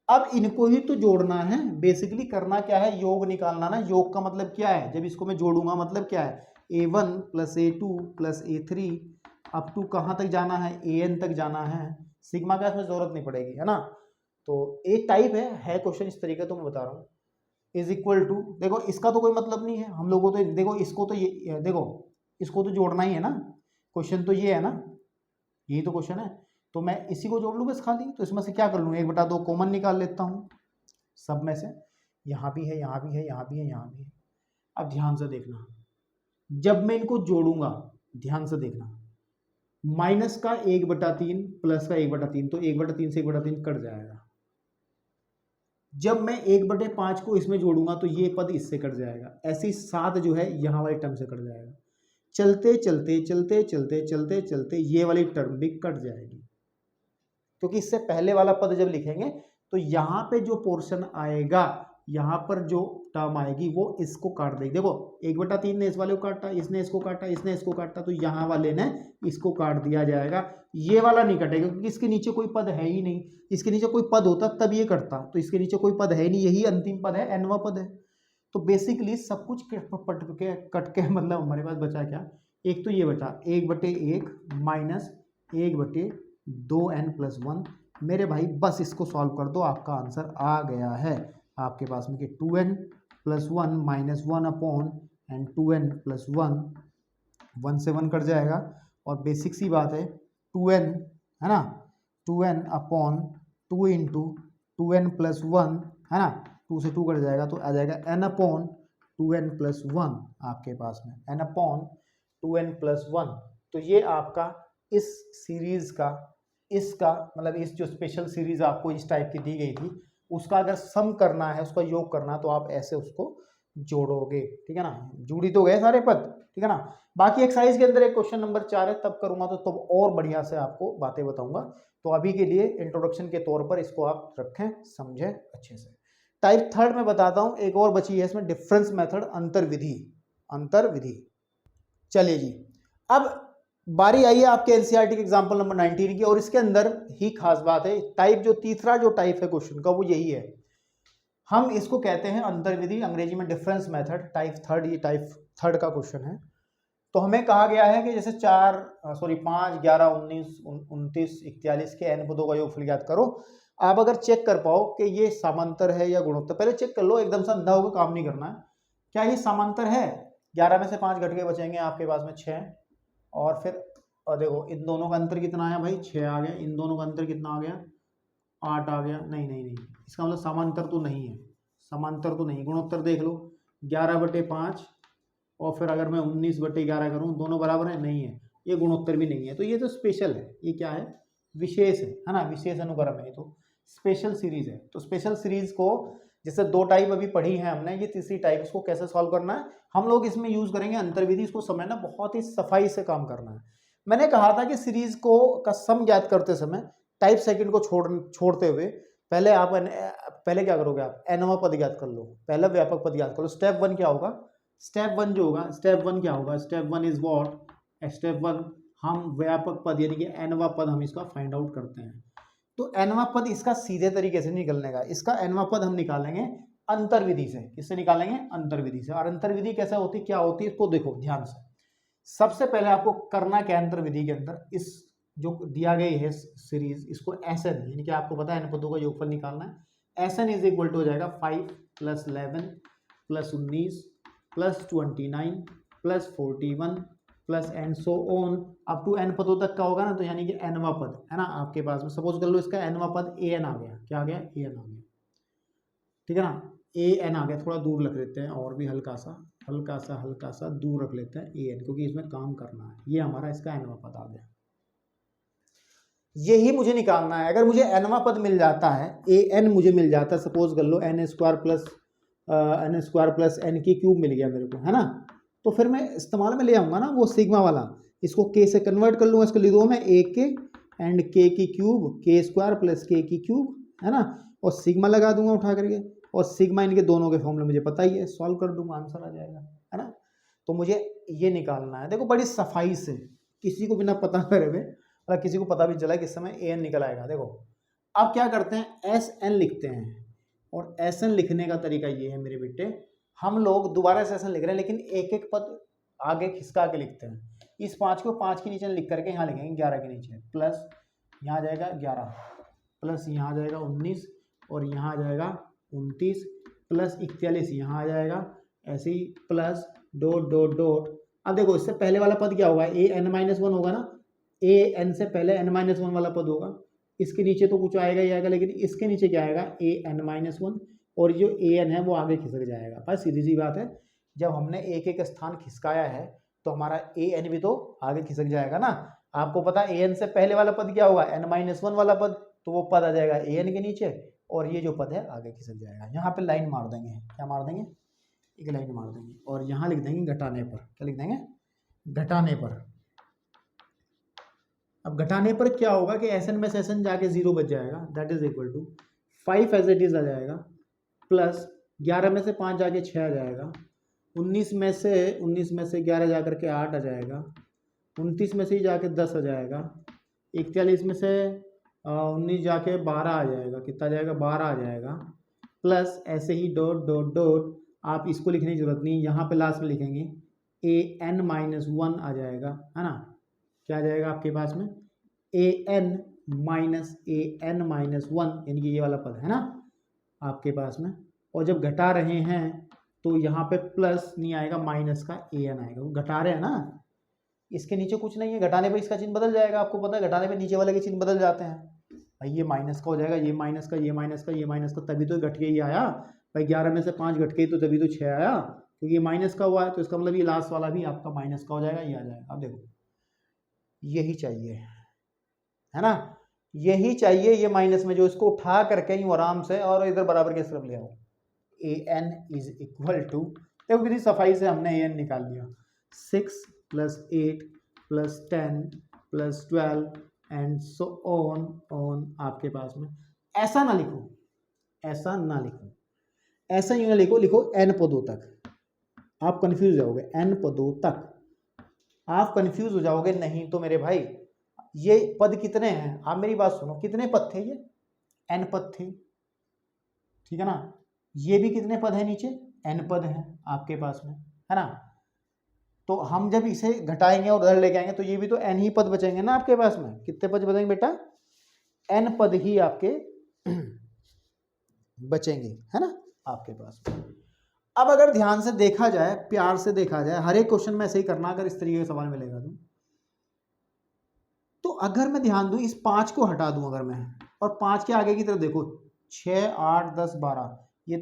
अब इनको ही तो जोड़ना है, बेसिकली करना क्या है, योग निकालना ना। योग का मतलब क्या है, जब इसको मैं जोड़ूंगा मतलब क्या है, a1 plus a2 plus a3 up to कहाँ तक जाना है, an तक जाना है। सिग्मा का इसमें जरूरत नहीं पड़ेगी, है ना। तो एक टाइप है क्वेश्चन इस तरीके, तो मैं बता रहा हूँ। इज इक्वल टू, देखो इसका तो कोई मतलब नहीं है हम लोगों को, तो देखो इसको तो ये देखो इसको तो जोड़ना ही है ना, क्वेश्चन तो ये है ना, यही तो क्वेश्चन है। तो मैं इसी को जोड़ लूँ बस खाली, तो इसमें से क्या कर लूँ, 1/2 कॉमन निकाल लेता हूँ सब में से। यहाँ भी है, यहाँ भी है, यहाँ भी है, यहाँ भी है। अब ध्यान से देखना, जब मैं इनको जोड़ूंगा, ध्यान से देखना, माइनस का 1/3 प्लस का 1/3, तो 1/3 से 1/3 कट जाएगा। जब मैं 1/5 को इसमें जोड़ूंगा तो ये पद इससे कट जाएगा, ऐसे ही 7 जो है यहाँ वाली टर्म से कट जाएगा। चलते चलते चलते चलते चलते चलते ये वाली टर्म भी कट जाएगी, क्योंकि इससे पहले वाला पद जब लिखेंगे तो यहाँ पे जो पोर्शन आएगा, यहाँ पर जो टर्म आएगी वो इसको काट देगी। देखो 1/3 ने इस वाले को काटा, इसने इसको काटा, इसने इसको काटा, तो यहाँ वाले ने इसको काट दिया जाएगा। ये वाला नहीं कटेगा क्योंकि इसके नीचे कोई पद है ही नहीं। इसके नीचे कोई पद होता तब ये कटता, तो इसके नीचे कोई पद है नहीं, यही अंतिम पद है, nवां पद है। तो बेसिकली सब कुछ कट के मतलब हमारे पास बचा क्या, एक तो ये बचा 1/1 माइनस 1/2n प्लस 1। मेरे भाई बस इसको सॉल्व कर दो, आपका आंसर आ गया है आपके पास में कि 2n plus 1 minus 1 upon and 2n plus 1, 1 से 1 कट जाएगा। और बेसिक सी बात है 2n, है ना, 2n upon 2 into 2n plus 1, है ना, 2 से 2 कट जाएगा तो आ जाएगा n अपॉन 2n प्लस 1 आपके पास में, n अपॉन 2n प्लस 1। तो ये आपका इस सीरीज का, इसका मतलब इस जो स्पेशल सीरीज आपको इस टाइप की दी गई थी उसका अगर सम करना है, उसका योग करना है, तो आप ऐसे उसको जोड़ोगे, ठीक है ना। जुड़ी तो गए सारे पद, ठीक है ना। बाकी एक्सरसाइज के अंदर एक क्वेश्चन नंबर 4 है, तब करूंगा तो तब और बढ़िया से आपको बातें बताऊंगा। तो अभी के लिए इंट्रोडक्शन के तौर पर इसको आप रखें, समझें अच्छे से। टाइप 3 में बताता हूं, एक और बची है इसमें, डिफरेंस मेथड, अंतर्विधि। चलिए जी, अब बारी आई है आपके एनसीईआरटी के एग्जाम्पल नंबर 19 की, और इसके अंदर ही खास बात है, टाइप जो तीसरा जो टाइप है क्वेश्चन का वो यही है, हम इसको कहते हैं अंतर्विधि, अंग्रेजी में डिफरेंस मेथड, टाइप 3, ये टाइप 3 का क्वेश्चन है। तो हमें कहा गया है कि जैसे 5, 11, 19, 29, 41 के n पदों का योगफल ज्ञात करो। आप अगर चेक कर पाओ कि ये समांतर है या गुणोत्तर, पहले चेक कर लो, एकदम से अंधा होकर काम नहीं करना है। क्या ये समांतर है, 11 में से 5 घट के बचेंगे आपके पास में 6, और फिर देखो इन दोनों का अंतर कितना आया भाई, 6 आ गया, इन दोनों का अंतर कितना आ गया, 8 आ गया। नहीं, इसका मतलब समांतर तो नहीं है, समांतर तो नहीं। गुणोत्तर देख लो, 11/5 और फिर अगर मैं 19/11 करूँ, दोनों बराबर है, नहीं है, ये गुणोत्तर भी नहीं है। तो ये तो स्पेशल है, ये क्या है, विशेष है ना, विशेष अनुक्रम है, तो स्पेशल सीरीज है। तो स्पेशल सीरीज को जैसे 2 टाइप अभी पढ़ी है हमने, ये तीसरी टाइप, इसको कैसे सॉल्व करना है, हम लोग इसमें यूज करेंगे अंतर्विधि। इसको समझना बहुत ही सफाई से काम करना है। मैंने कहा था कि सीरीज को का सम ज्ञात करते समय टाइप सेकंड को छोड़ते हुए पहले क्या करोगे, आप nवां पद ज्ञात कर लो, पहला व्यापक पद ज्ञात कर लो। स्टेप 1 क्या होगा, स्टेप 1 जो होगा, स्टेप 1 क्या होगा, स्टेप 1 इज व्हाट, स्टेप 1 हम व्यापक पद यानी कि nवां पद हम इसका फाइंड आउट करते हैं। तो nवां पद इसका सीधे तरीके से निकलने का, इसका nवां पद हम निकालेंगे अंतर्विधि से। किससे निकालेंगे, अंतर्विधि से। और अंतर्विधि कैसे होती, क्या होती है, इसको देखो ध्यान से। सबसे पहले आपको करना क्या अंतर्विधि के अंदर, इस जो दिया गई है सीरीज, इसको Sn यानी कि आपको पता है n पदों का योगफल निकालना है। Sn इज इक्वल टू हो जाएगा 5 plus 11 plus 19 plus 29 plus 41 plus and so on up to n पदों तक का होगा ना, तो यानी कि nवां पद है ना आपके पास में। सपोज कर लो इसका nवां पद an आ गया, क्या आ गया, an आ गया, ठीक है ना, an आ गया। थोड़ा दूर रख लेते हैं और भी हल्का सा दूर रख लेते हैं an, क्योंकि इसमें काम करना है। ये हमारा इसका nवां पद आ गया, यही मुझे निकालना है। अगर मुझे nवां पद मिल जाता है, an मुझे मिल जाता है, सपोज कर लो n² plus n square plus n की क्यूब मिल गया मेरे को, है ना। तो फिर मैं इस्तेमाल में ले आऊँगा ना वो सिग्मा वाला, इसको के से कन्वर्ट कर लूँगा, इसको लिख दूँगा मैं ए के एंड के की क्यूब के स्क्वायर प्लस के की क्यूब, है ना, और सिग्मा लगा दूंगा उठा करके, और सिग्मा इनके दोनों के फॉर्मूले मुझे पता ही है, सॉल्व कर दूंगा आंसर आ जाएगा, है ना। तो मुझे ये निकालना है, देखो बड़ी सफाई से, किसी को बिना पता करे हुए, अगर किसी को पता भी चला किस समय ए एन निकल आएगा। देखो अब क्या करते हैं, एस एन लिखते हैं, और एस एन लिखने का तरीका ये है मेरे बेटे, हम लोग दोबारा से एस एन लिख रहे हैं लेकिन एक एक पद आगे खिसका के लिखते हैं। इस 5 को 5 के नीचे लिख करके यहाँ लिखेंगे 11 के नीचे, प्लस यहाँ आ जाएगा 11, प्लस यहाँ आ जाएगा 19, और यहाँ आ जाएगा 29, प्लस 41 यहाँ आ जाएगा, ऐसे ही प्लस डॉट डॉट डॉट। अब देखो इससे पहले वाला पद क्या होगा, ए एन माइनस वन होगा ना, ए एन से पहले एन माइनस वन वाला पद होगा, इसके नीचे तो कुछ आएगा ही आएगा, लेकिन इसके नीचे क्या आएगा, ए एन माइनस वन, और जो ए एन है वो आगे खिसक जाएगा। बस सीधी सी बात है, जब हमने एक एक स्थान खिसकाया है तो हमारा ए एन भी तो आगे खिसक जाएगा ना। आपको पता है ए एन से पहले वाला पद क्या होगा, एन माइनस वन वाला पद, तो वो पद आ जाएगा ए एन के नीचे, और ये जो पद है आगे खिसक जाएगा। यहाँ पे लाइन मार देंगे, क्या मार देंगे, एक लाइन मार देंगे, और यहाँ लिख देंगे घटाने पर, क्या लिख देंगे, घटाने पर। अब घटाने पर क्या होगा कि एस एन में से एस एन जाके 0 बच जाएगा, that is equal to 5 as it is आ जाएगा, प्लस 11 में से 5 जाके 6 आ जाएगा, 19 में से 11 जा करके 8 आ जाएगा, 29 में से ही जाके 10 आ जाएगा, 41 में से 19 जाके 12 आ जाएगा, कितना जाएगा, 12 आ जाएगा, प्लस ऐसे ही डॉट डॉट डॉट, आप इसको लिखने की जरूरत नहीं, यहाँ पे लास्ट में लिखेंगे ए एन माइनस वन आ जाएगा, है ना। क्या आ जाएगा आपके पास में, ए एन माइनस वन, यानी कि ये वाला पद है ना आपके पास में। और जब घटा रहे हैं तो यहाँ पे प्लस नहीं आएगा, माइनस का ए एन आएगा, वो घटा रहे हैं ना, इसके नीचे कुछ नहीं है, घटाने पे इसका चिन्ह बदल जाएगा, आपको पता है घटाने पे नीचे वाले के चिन्ह बदल जाते हैं भाई, ये माइनस का हो जाएगा, ये माइनस का, ये माइनस का, ये माइनस का, तभी तो घट के ही आया भाई, 11 में से 5 घट के तो तभी तो 6 आया, क्योंकि ये माइनस का हुआ है, तो इसका मतलब ये लास्ट वाला भी आपका माइनस का हो जाएगा, ये आ जाएगा। अब देखो यही चाहिए, है ना, यही चाहिए, ये माइनस में जो, इसको उठा करके यूँ आराम से और इधर बराबर के तरफ ले आओ, ए एन इज इक्वल टू, देखो कितनी सफाई से हमने ए एन निकाल लिया, 6 plus 8 plus 10 plus 12 and so on आपके पास में। ऐसा ना लिखो, ऐसा ना लिखो, ऐसा यूँ ना लिखो, लिखो एन पदों तक, आप कंफ्यूज हो जाओगे, एन पदों तक आप कंफ्यूज हो जाओगे। नहीं तो मेरे भाई ये पद कितने हैं, आप मेरी बात सुनो, कितने पद थे, ये एन पद थे, ठीक है ना, ये भी कितने पद हैं नीचे, एन पद हैं आपके पास में, है ना। तो हम जब इसे घटाएंगे और उधर लेके आएंगे तो ये भी तो एन ही पद बचेंगे ना आपके पास में, कितने पद बचेंगे बेटा, एन पद ही आपके बचेंगे, है ना आपके पास। अब अगर ध्यान से देखा जाए, प्यार से देखा जाए, हर एक क्वेश्चन में ऐसे ही करना, अगर इस तरीके का सवाल मिलेगा तो अगर मैं ध्यान दूं, इस 5 को हटा दूं अगर मैं, और 5 के आगे की तरफ देखो, 6 8 10 12, ये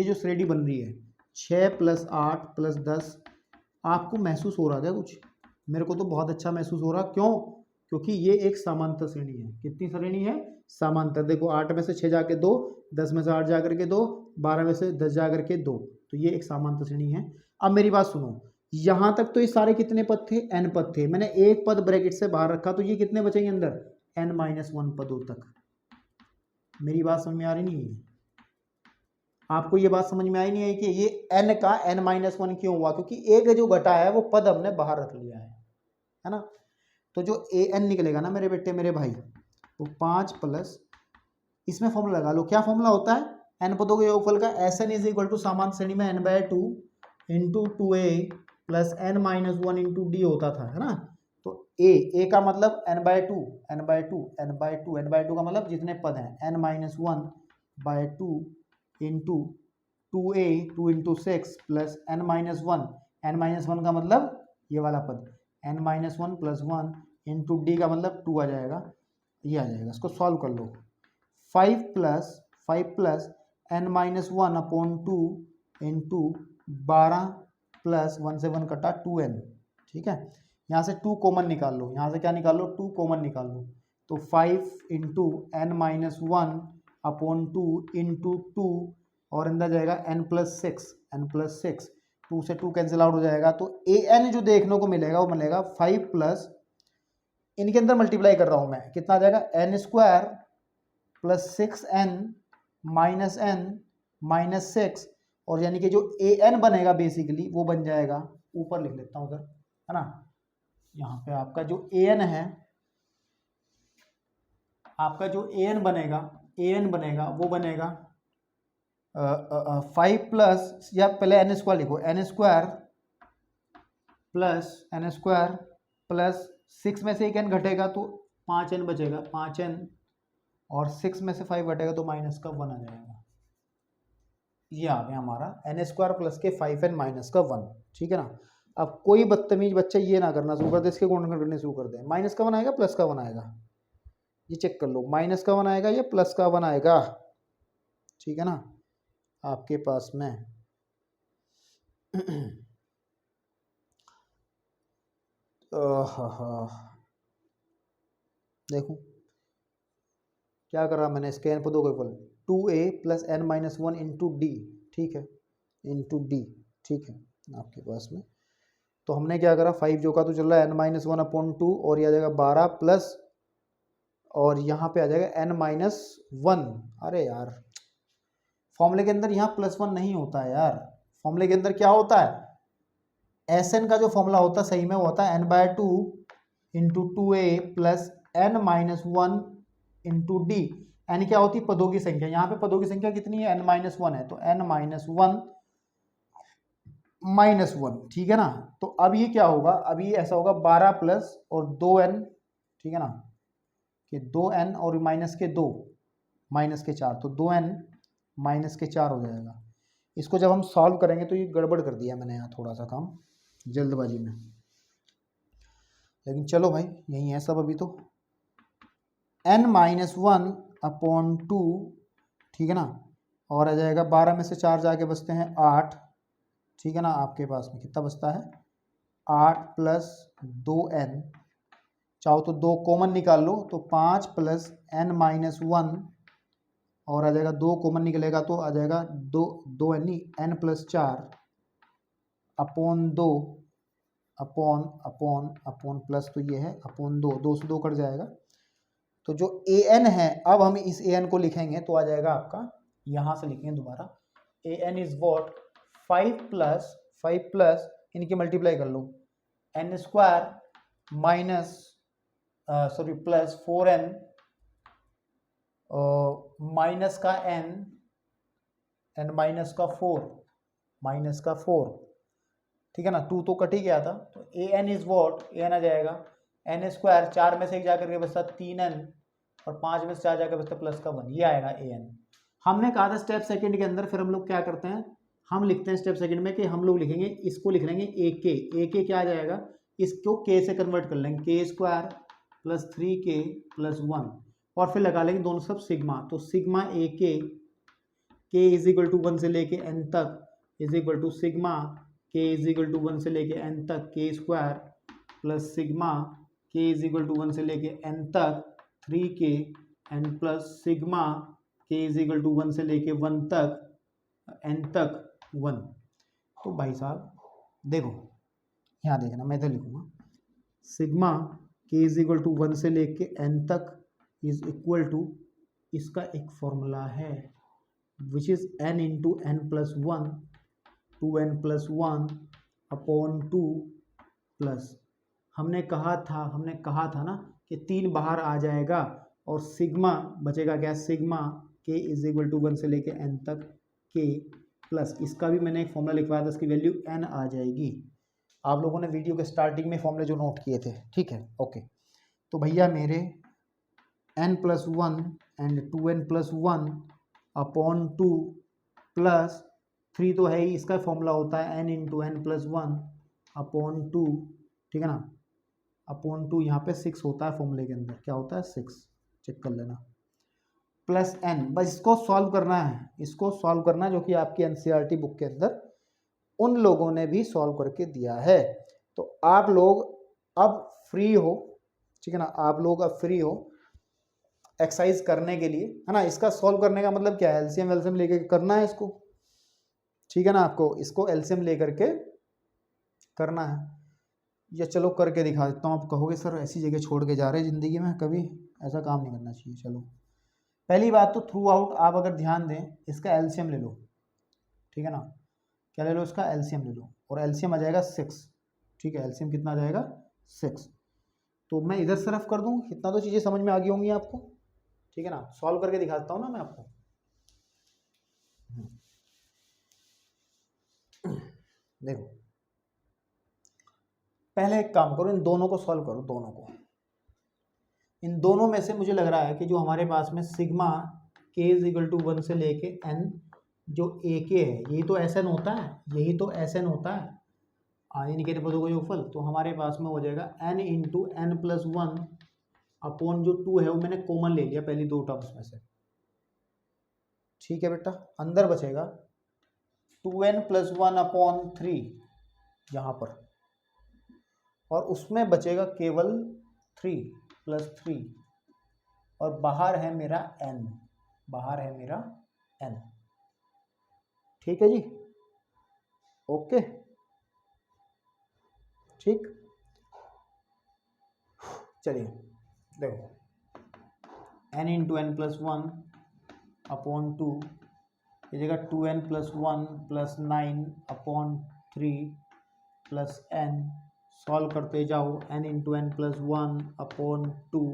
जो श्रेणी बन रही है 6 प्लस 8 प्लस 10, आपको महसूस हो रहा था कुछ, मेरे को तो बहुत अच्छा महसूस हो रहा, क्यों, क्योंकि ये एक समांतर श्रेणी है। कितनी श्रेणी है, समांतर। देखो 8 में से 6 जाके 2, 10 में से 8 जा करके 2, 12 में से 10 जा करके 2, तो ये एक समांतर श्रेणी है। अब मेरी बात सुनो, यहाँ तक तो ये सारे कितने पद थे, एन पद थे, मैंने एक पद ब्रैकेट से बाहर रखा, तो ये कितने बचेंगे अंदर, एन माइनस वन पदों तक। मेरी बात समझ में आ रही नहीं है आपको, ये बात समझ में आई नहीं है कि ये n का n माइनस वन क्यों हुआ, क्योंकि एक जो घटा है वो पद हमने बाहर रख लिया है ना। तो जो ए एन निकलेगा ना मेरे बेटे मेरे भाई, तो 5 प्लस, इसमें फॉर्मूला लगा लो, क्या फॉर्मूला होता है, एन पदों के योगफल का, S n is equal to सामान्य श्रेणी में n/2 into 2a plus n minus one into d होता था, है ना। तो ए का मतलब n/2 का मतलब जितने पद हैं, n minus one by 2 into 2a 2 into 6 plus n minus one का मतलब ये वाला पद, n minus one plus 1 into D का मतलब 2 आ जाएगा, ये आ जाएगा। इसको सॉल्व कर लो, 5 plus n minus one upon 2 into 12 plus 1 से 1 कटा 2n, ठीक है। यहाँ से 2 कॉमन निकाल लो, यहाँ से क्या निकाल लो, 2 कॉमन निकाल लो, तो 5 into n minus one upon 2 into 2 और अंदर जाएगा n+6, 2 से 2 कैंसिल आउट हो जाएगा। तो an जो देखने को मिलेगा वो मिलेगा 5 प्लस, इनके अंदर मल्टीप्लाई कर रहा हूँ मैं, कितना आ जाएगा n² + 6n - n-6, और यानी कि जो an बनेगा बेसिकली वो बन जाएगा, ऊपर लिख लेता हूँ उधर, है ना, यहाँ पे आपका जो an है, आपका जो an बनेगा वो बनेगा 5 प्लस, या पहले n² लिखो, n² प्लस 6 में से एक n घटेगा तो 5n बचेगा, 5n, और 6 में से 5 घटेगा तो -1 आ जाएगा। ये आ गया हमारा n² प्लस के 5n -1, ठीक है ना। अब कोई बदतमीज बच्चा ये ना करना शुरू कर दे, इसके गुणन करने शुरू कर दे, -1 आएगा +1 आएगा, ये चेक कर लो, -1 आएगा या +1 आएगा, ठीक है ना, आपके पास में देखो क्या कर रहा मैंने, इसके n पदों को equal 2a + n-1 into D, ठीक है, इंटू डी, ठीक है आपके पास में। तो हमने क्या करा, 5 जो का तो चल रहा है n-1/2, और ये आ जाएगा 12 प्लस, और यहाँ पे आ जाएगा n-1। अरे यार फॉर्मूले के अंदर यहाँ +1 नहीं होता है यार, फॉर्मूले के अंदर क्या होता है, Sn का जो फॉर्मूला होता है सही में वो होता है n/2 into 2a + n-1 into D. n क्या होती है, पदों की संख्या, यहाँ पे पदों की संख्या कितनी है, n-1 है, तो n-1, ठीक है ना। तो अब ये क्या होगा, अब ये ऐसा होगा 12 प्लस और 2n, ठीक है ना, कि 2n और -2 -4, तो 2n -4 हो जाएगा। इसको जब हम सॉल्व करेंगे तो ये गड़बड़ कर दिया मैंने यहाँ थोड़ा सा काम जल्दबाजी में, लेकिन चलो भाई यही है सब अभी तो। n-1/2, ठीक है ना, और आ जाएगा 12 में से 4 जाके बचते हैं 8, ठीक है ना, आपके पास में कितना बचता है 8 प्लस 2n, चाहो तो 2 कॉमन निकाल लो तो 5 प्लस n-1, और आ जाएगा 2 कॉमन निकलेगा तो आ जाएगा 2n नहीं n+4 अपॉन 2 अपॉन प्लस, तो ये है अपॉन 2 से 2 कट जाएगा। तो जो an है, अब हम इस an को लिखेंगे तो आ जाएगा आपका, यहाँ से लिखेंगे दोबारा, an इज वॉट 5 प्लस इनकी मल्टीप्लाई कर लो, n² प्लस 4n माइनस का n -4, ठीक है ना, 2 तो कट ही गया था, तो an इज वॉट, an आ जाएगा n², 4 में से एक जाकर के बचता 3n, और 5 में से 4 जाकर बचता +1, ये आएगा an। हमने कहा था स्टेप सेकंड के अंदर, फिर हम लोग क्या करते हैं, हम लिखते हैं स्टेप सेकंड में कि हम लोग लिखेंगे, इसको लिख लेंगे ak क्या आ जाएगा, इसको k से कन्वर्ट कर लेंगे, k² + 3k + 1, और फिर लगा लेंगे दोनों सब सिग्मा, तो सिग्मा ak k = 1 से लेके n तक = सिग्मा k = 1 से लेके n तक k² प्लस सिग्मा k = 1 से लेके n तक 3k n plus sigma k = 1 से लेके 1 तक n तक 1। तो भाई साहब देखो यहाँ देखना, मैं इधर लिखूंगा, सिग्मा k = 1 से लेके n तक = इसका एक फॉर्मूला है which is n × n+1 2n+1 upon 2 plus, हमने कहा था ना कि 3 बाहर आ जाएगा और सिग्मा बचेगा क्या, सिग्मा k = 1 से लेके n तक k प्लस, इसका भी मैंने एक फॉर्मूला लिखवाया था, इसकी वैल्यू n आ जाएगी। आप लोगों ने वीडियो के स्टार्टिंग में फॉर्मूले जो नोट किए थे, ठीक है, ओके। तो भैया मेरे n+1 and 2n+1 upon 2 plus 3 तो है ही, इसका फॉर्मूला होता है n × n+1 अपॉन 2, ठीक है ना, अपॉन 2, यहाँ पे 6 होता है फॉर्मूले के अंदर, क्या होता है 6, चेक कर लेना, प्लस n, बस इसको सॉल्व करना है, जो कि आपकी NCERT बुक के अंदर उन लोगों ने भी सॉल्व करके दिया है। तो आप लोग अब फ्री हो, ठीक है ना, आप लोग अब फ्री हो एक्सरसाइज करने के लिए, है ना। इसका सॉल्व करने का मतलब क्या है, एलसीएम वेलसीएम लेके करना है इसको, ठीक है ना। आपको इसको एलसीएम लेकर के करना है, या चलो करके दिखा देता हूँ। आप कहोगे सर ऐसी जगह छोड़ के जा रहे हैं ज़िंदगी में, कभी ऐसा काम नहीं करना चाहिए। चलो पहली बात तो थ्रू आउट आप अगर ध्यान दें, इसका एलसीएम ले लो, ठीक है ना। क्या ले लो? इसका एलसीएम ले लो, और एलसीएम आ जाएगा 6, ठीक है। एलसीएम कितना आ जाएगा? 6। तो मैं इधर सिर्फ कर दूँ, इतना तो चीज़ें समझ में आ गई होंगी आपको, ठीक है ना। सॉल्व करके दिखाता हूँ ना मैं आपको। देखो पहले एक काम करो, इन दोनों को सॉल्व करो, दोनों को। इन दोनों में से मुझे लग रहा है कि जो हमारे पास में sigma k is equal to 1 से लेके n जो ए के है, यही तो एस एन होता है, यही तो एस एन होता है, यानी कि पदों का योगफल। तो हमारे पास में हो जाएगा n into n plus 1 upon जो 2 है वो मैंने कॉमन ले लिया पहली दो टर्म्स में से, ठीक है बेटा। अंदर बचेगा 2n प्लस 1 अपॉन 3 यहाँ पर, और उसमें बचेगा केवल 3 प्लस 3, और बाहर है मेरा n, बाहर है मेरा n, ठीक है जी। ओके ठीक। चलिए देखो, n into n plus 1 upon 2, ये जगह 2n plus 1 plus 9 upon 3 plus n, solve करते जाओ। n into n plus 1 upon 2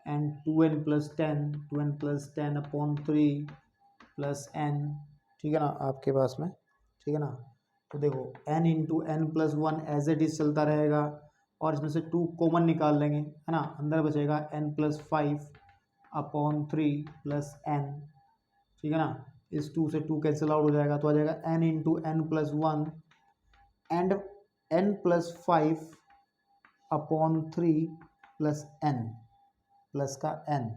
and 2n plus 10, 2n plus 10 upon 3 plus n, ठीक है ना आपके पास में, ठीक है ना। तो देखो n into n plus 1 as it is चलता रहेगा, और इसमें से 2 कॉमन निकाल लेंगे, है ना। अंदर बचेगा n plus 5 upon 3 plus n, ठीक है ना। इस 2 से 2 कैंसिल आउट हो जाएगा, तो आ जाएगा n into n plus 1 and n plus 5 upon 3 plus n, plus का n,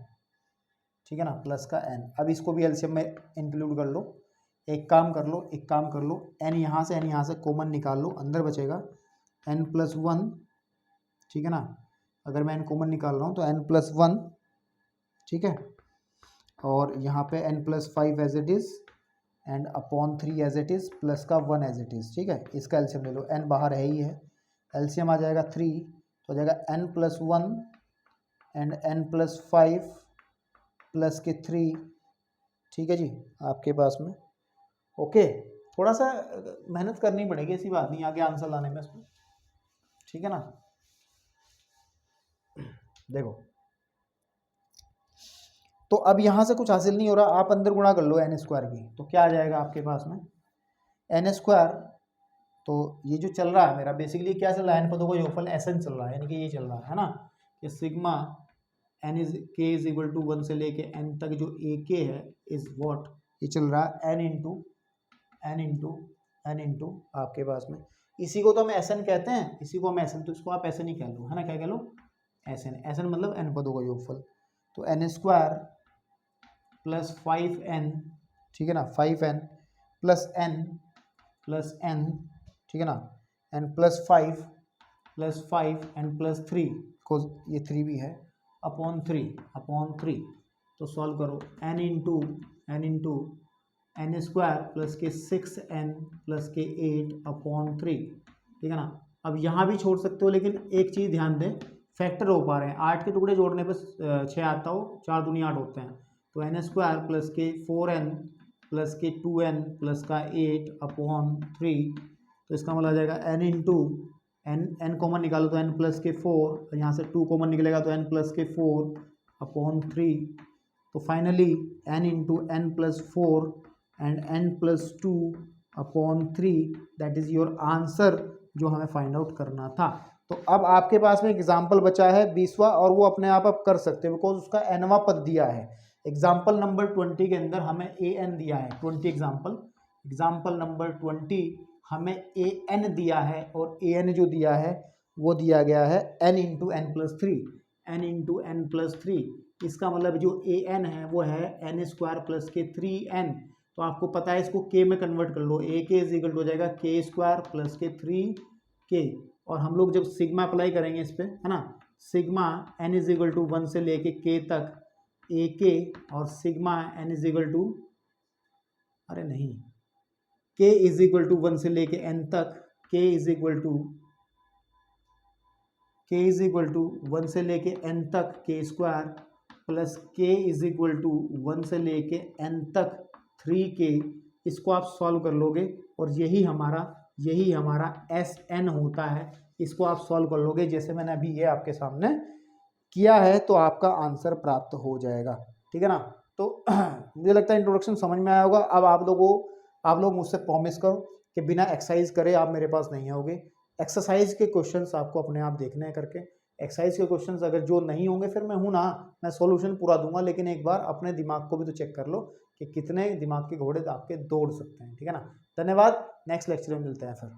ठीक है ना, प्लस का n। अब इसको भी एलसीएम में इंक्लूड कर लो। एक काम कर लो, एक काम कर लो, n यहाँ से कॉमन निकाल लो, अंदर बचेगा n प्लस 1, ठीक है ना। अगर मैं n कॉमन निकाल रहा हूँ तो n प्लस 1, ठीक है, और यहाँ पे n plus 5 as it is and upon 3 as it is plus का 1 एज इट इज़, ठीक है। इसका एलसीएम ले लो, n बाहर है ही है, एलसीएम आ जाएगा 3, तो आ जाएगा n plus 1 and n plus 5 plus के 3, ठीक है जी आपके पास में। ओके, थोड़ा सा मेहनत करनी पड़ेगी, ऐसी बात नहीं आगे आंसर लाने में इसमें, ठीक है ना। देखो तो अब यहाँ से कुछ हासिल नहीं हो रहा, आप अंदर गुणा कर लो n स्क्वायर की, तो क्या आ जाएगा आपके पास में n स्क्वायर। तो ये जो चल रहा है मेरा बेसिकली क्या चल रहा है, n पदों का योगफल Sn चल रहा है, यानी कि ये चल रहा है ना, कि sigma n is k is equal to 1 से लेके n तक जो ए के है इज व्हाट, ये चल रहा है n इंटू आपके पास में, इसी को तो हम Sn कहते हैं, इसी को हम Sn, तो इसको आप Sn ही कह लो, है ना। क्या कह लो? Sn मतलब n पदों का योगफल। तो n स्क्वायर प्लस 5n, ठीक है ना, 5n प्लस n, ठीक है ना, n प्लस 5 n प्लस 3, को ये 3 भी है, अपॉन 3, तो सॉल्व करो n into n square plus के 6n प्लस के 8 अपॉन 3, ठीक है ना। अब यहाँ भी छोड़ सकते हो, लेकिन एक चीज़ ध्यान दें, फैक्टर हो पा रहे हैं, 8 के टुकड़े जोड़ने पर 6 आता हो, 4 दूनी 8 होते हैं, तो n स्क्वायर प्लस के 4n प्लस के 2n प्लस का 8 अपॉन 3, तो इसका मतलब आ जाएगा n इंटू n कॉमन निकालो तो n प्लस के 4, यहाँ से 2 कॉमन निकलेगा तो n प्लस के 4 अपॉन 3, तो finally n into n plus 4 and n plus 2 upon 3, that is your answer, जो हमें फाइंड आउट करना था। तो अब आपके पास में एग्जाम्पल बचा है 20वां, और वो अपने आप कर सकते हो बिकॉज उसका nवां पद दिया है। एग्जाम्पल नंबर 20 के अंदर हमें an दिया है, 20 एग्जाम्पल नंबर 20 हमें an दिया है, और an जो दिया है वो दिया गया है n इंटू एन प्लस 3, इसका मतलब जो an है वो है n स्क्वायर प्लस के 3n, तो आपको पता है इसको k में कन्वर्ट कर लो, a के इज इक्वल हो जाएगा k स्क्वायर प्लस के 3k, और हम लोग जब सिग्मा अप्लाई करेंगे इस पर, है ना, sigma n is equal to 1 से लेके k तक a के, और sigma n is equal to, अरे नहीं k इज इक्वल टू 1 से लेके n तक, k इज इक्वल टू 1 से लेके n तक k square plus k is equal to 1 से लेके n तक 3k, इसको आप सॉल्व कर लोगे और यही हमारा Sn होता है। इसको आप सॉल्व कर लोगे जैसे मैंने अभी ये आपके सामने किया है, तो आपका आंसर प्राप्त हो जाएगा। ठीक है ना। तो मुझे लगता है इंट्रोडक्शन समझ में आया होगा। अब आप लोग मुझसे प्रॉमिस करो कि बिना एक्सरसाइज करे आप मेरे पास नहीं आओगे। एक्सरसाइज के क्वेश्चंस आपको अपने आप देखने हैं करके। एक्सरसाइज के क्वेश्चंस अगर जो नहीं होंगे फिर मैं हूं ना, मैं सॉल्यूशन पूरा दूंगा, लेकिन एक बार अपने दिमाग को भी तो चेक कर लो कि कितने दिमाग के घोड़े आपके दौड़ सकते हैं। ठीक है ना। धन्यवाद, नेक्स्ट लेक्चर में मिलते हैं फिर।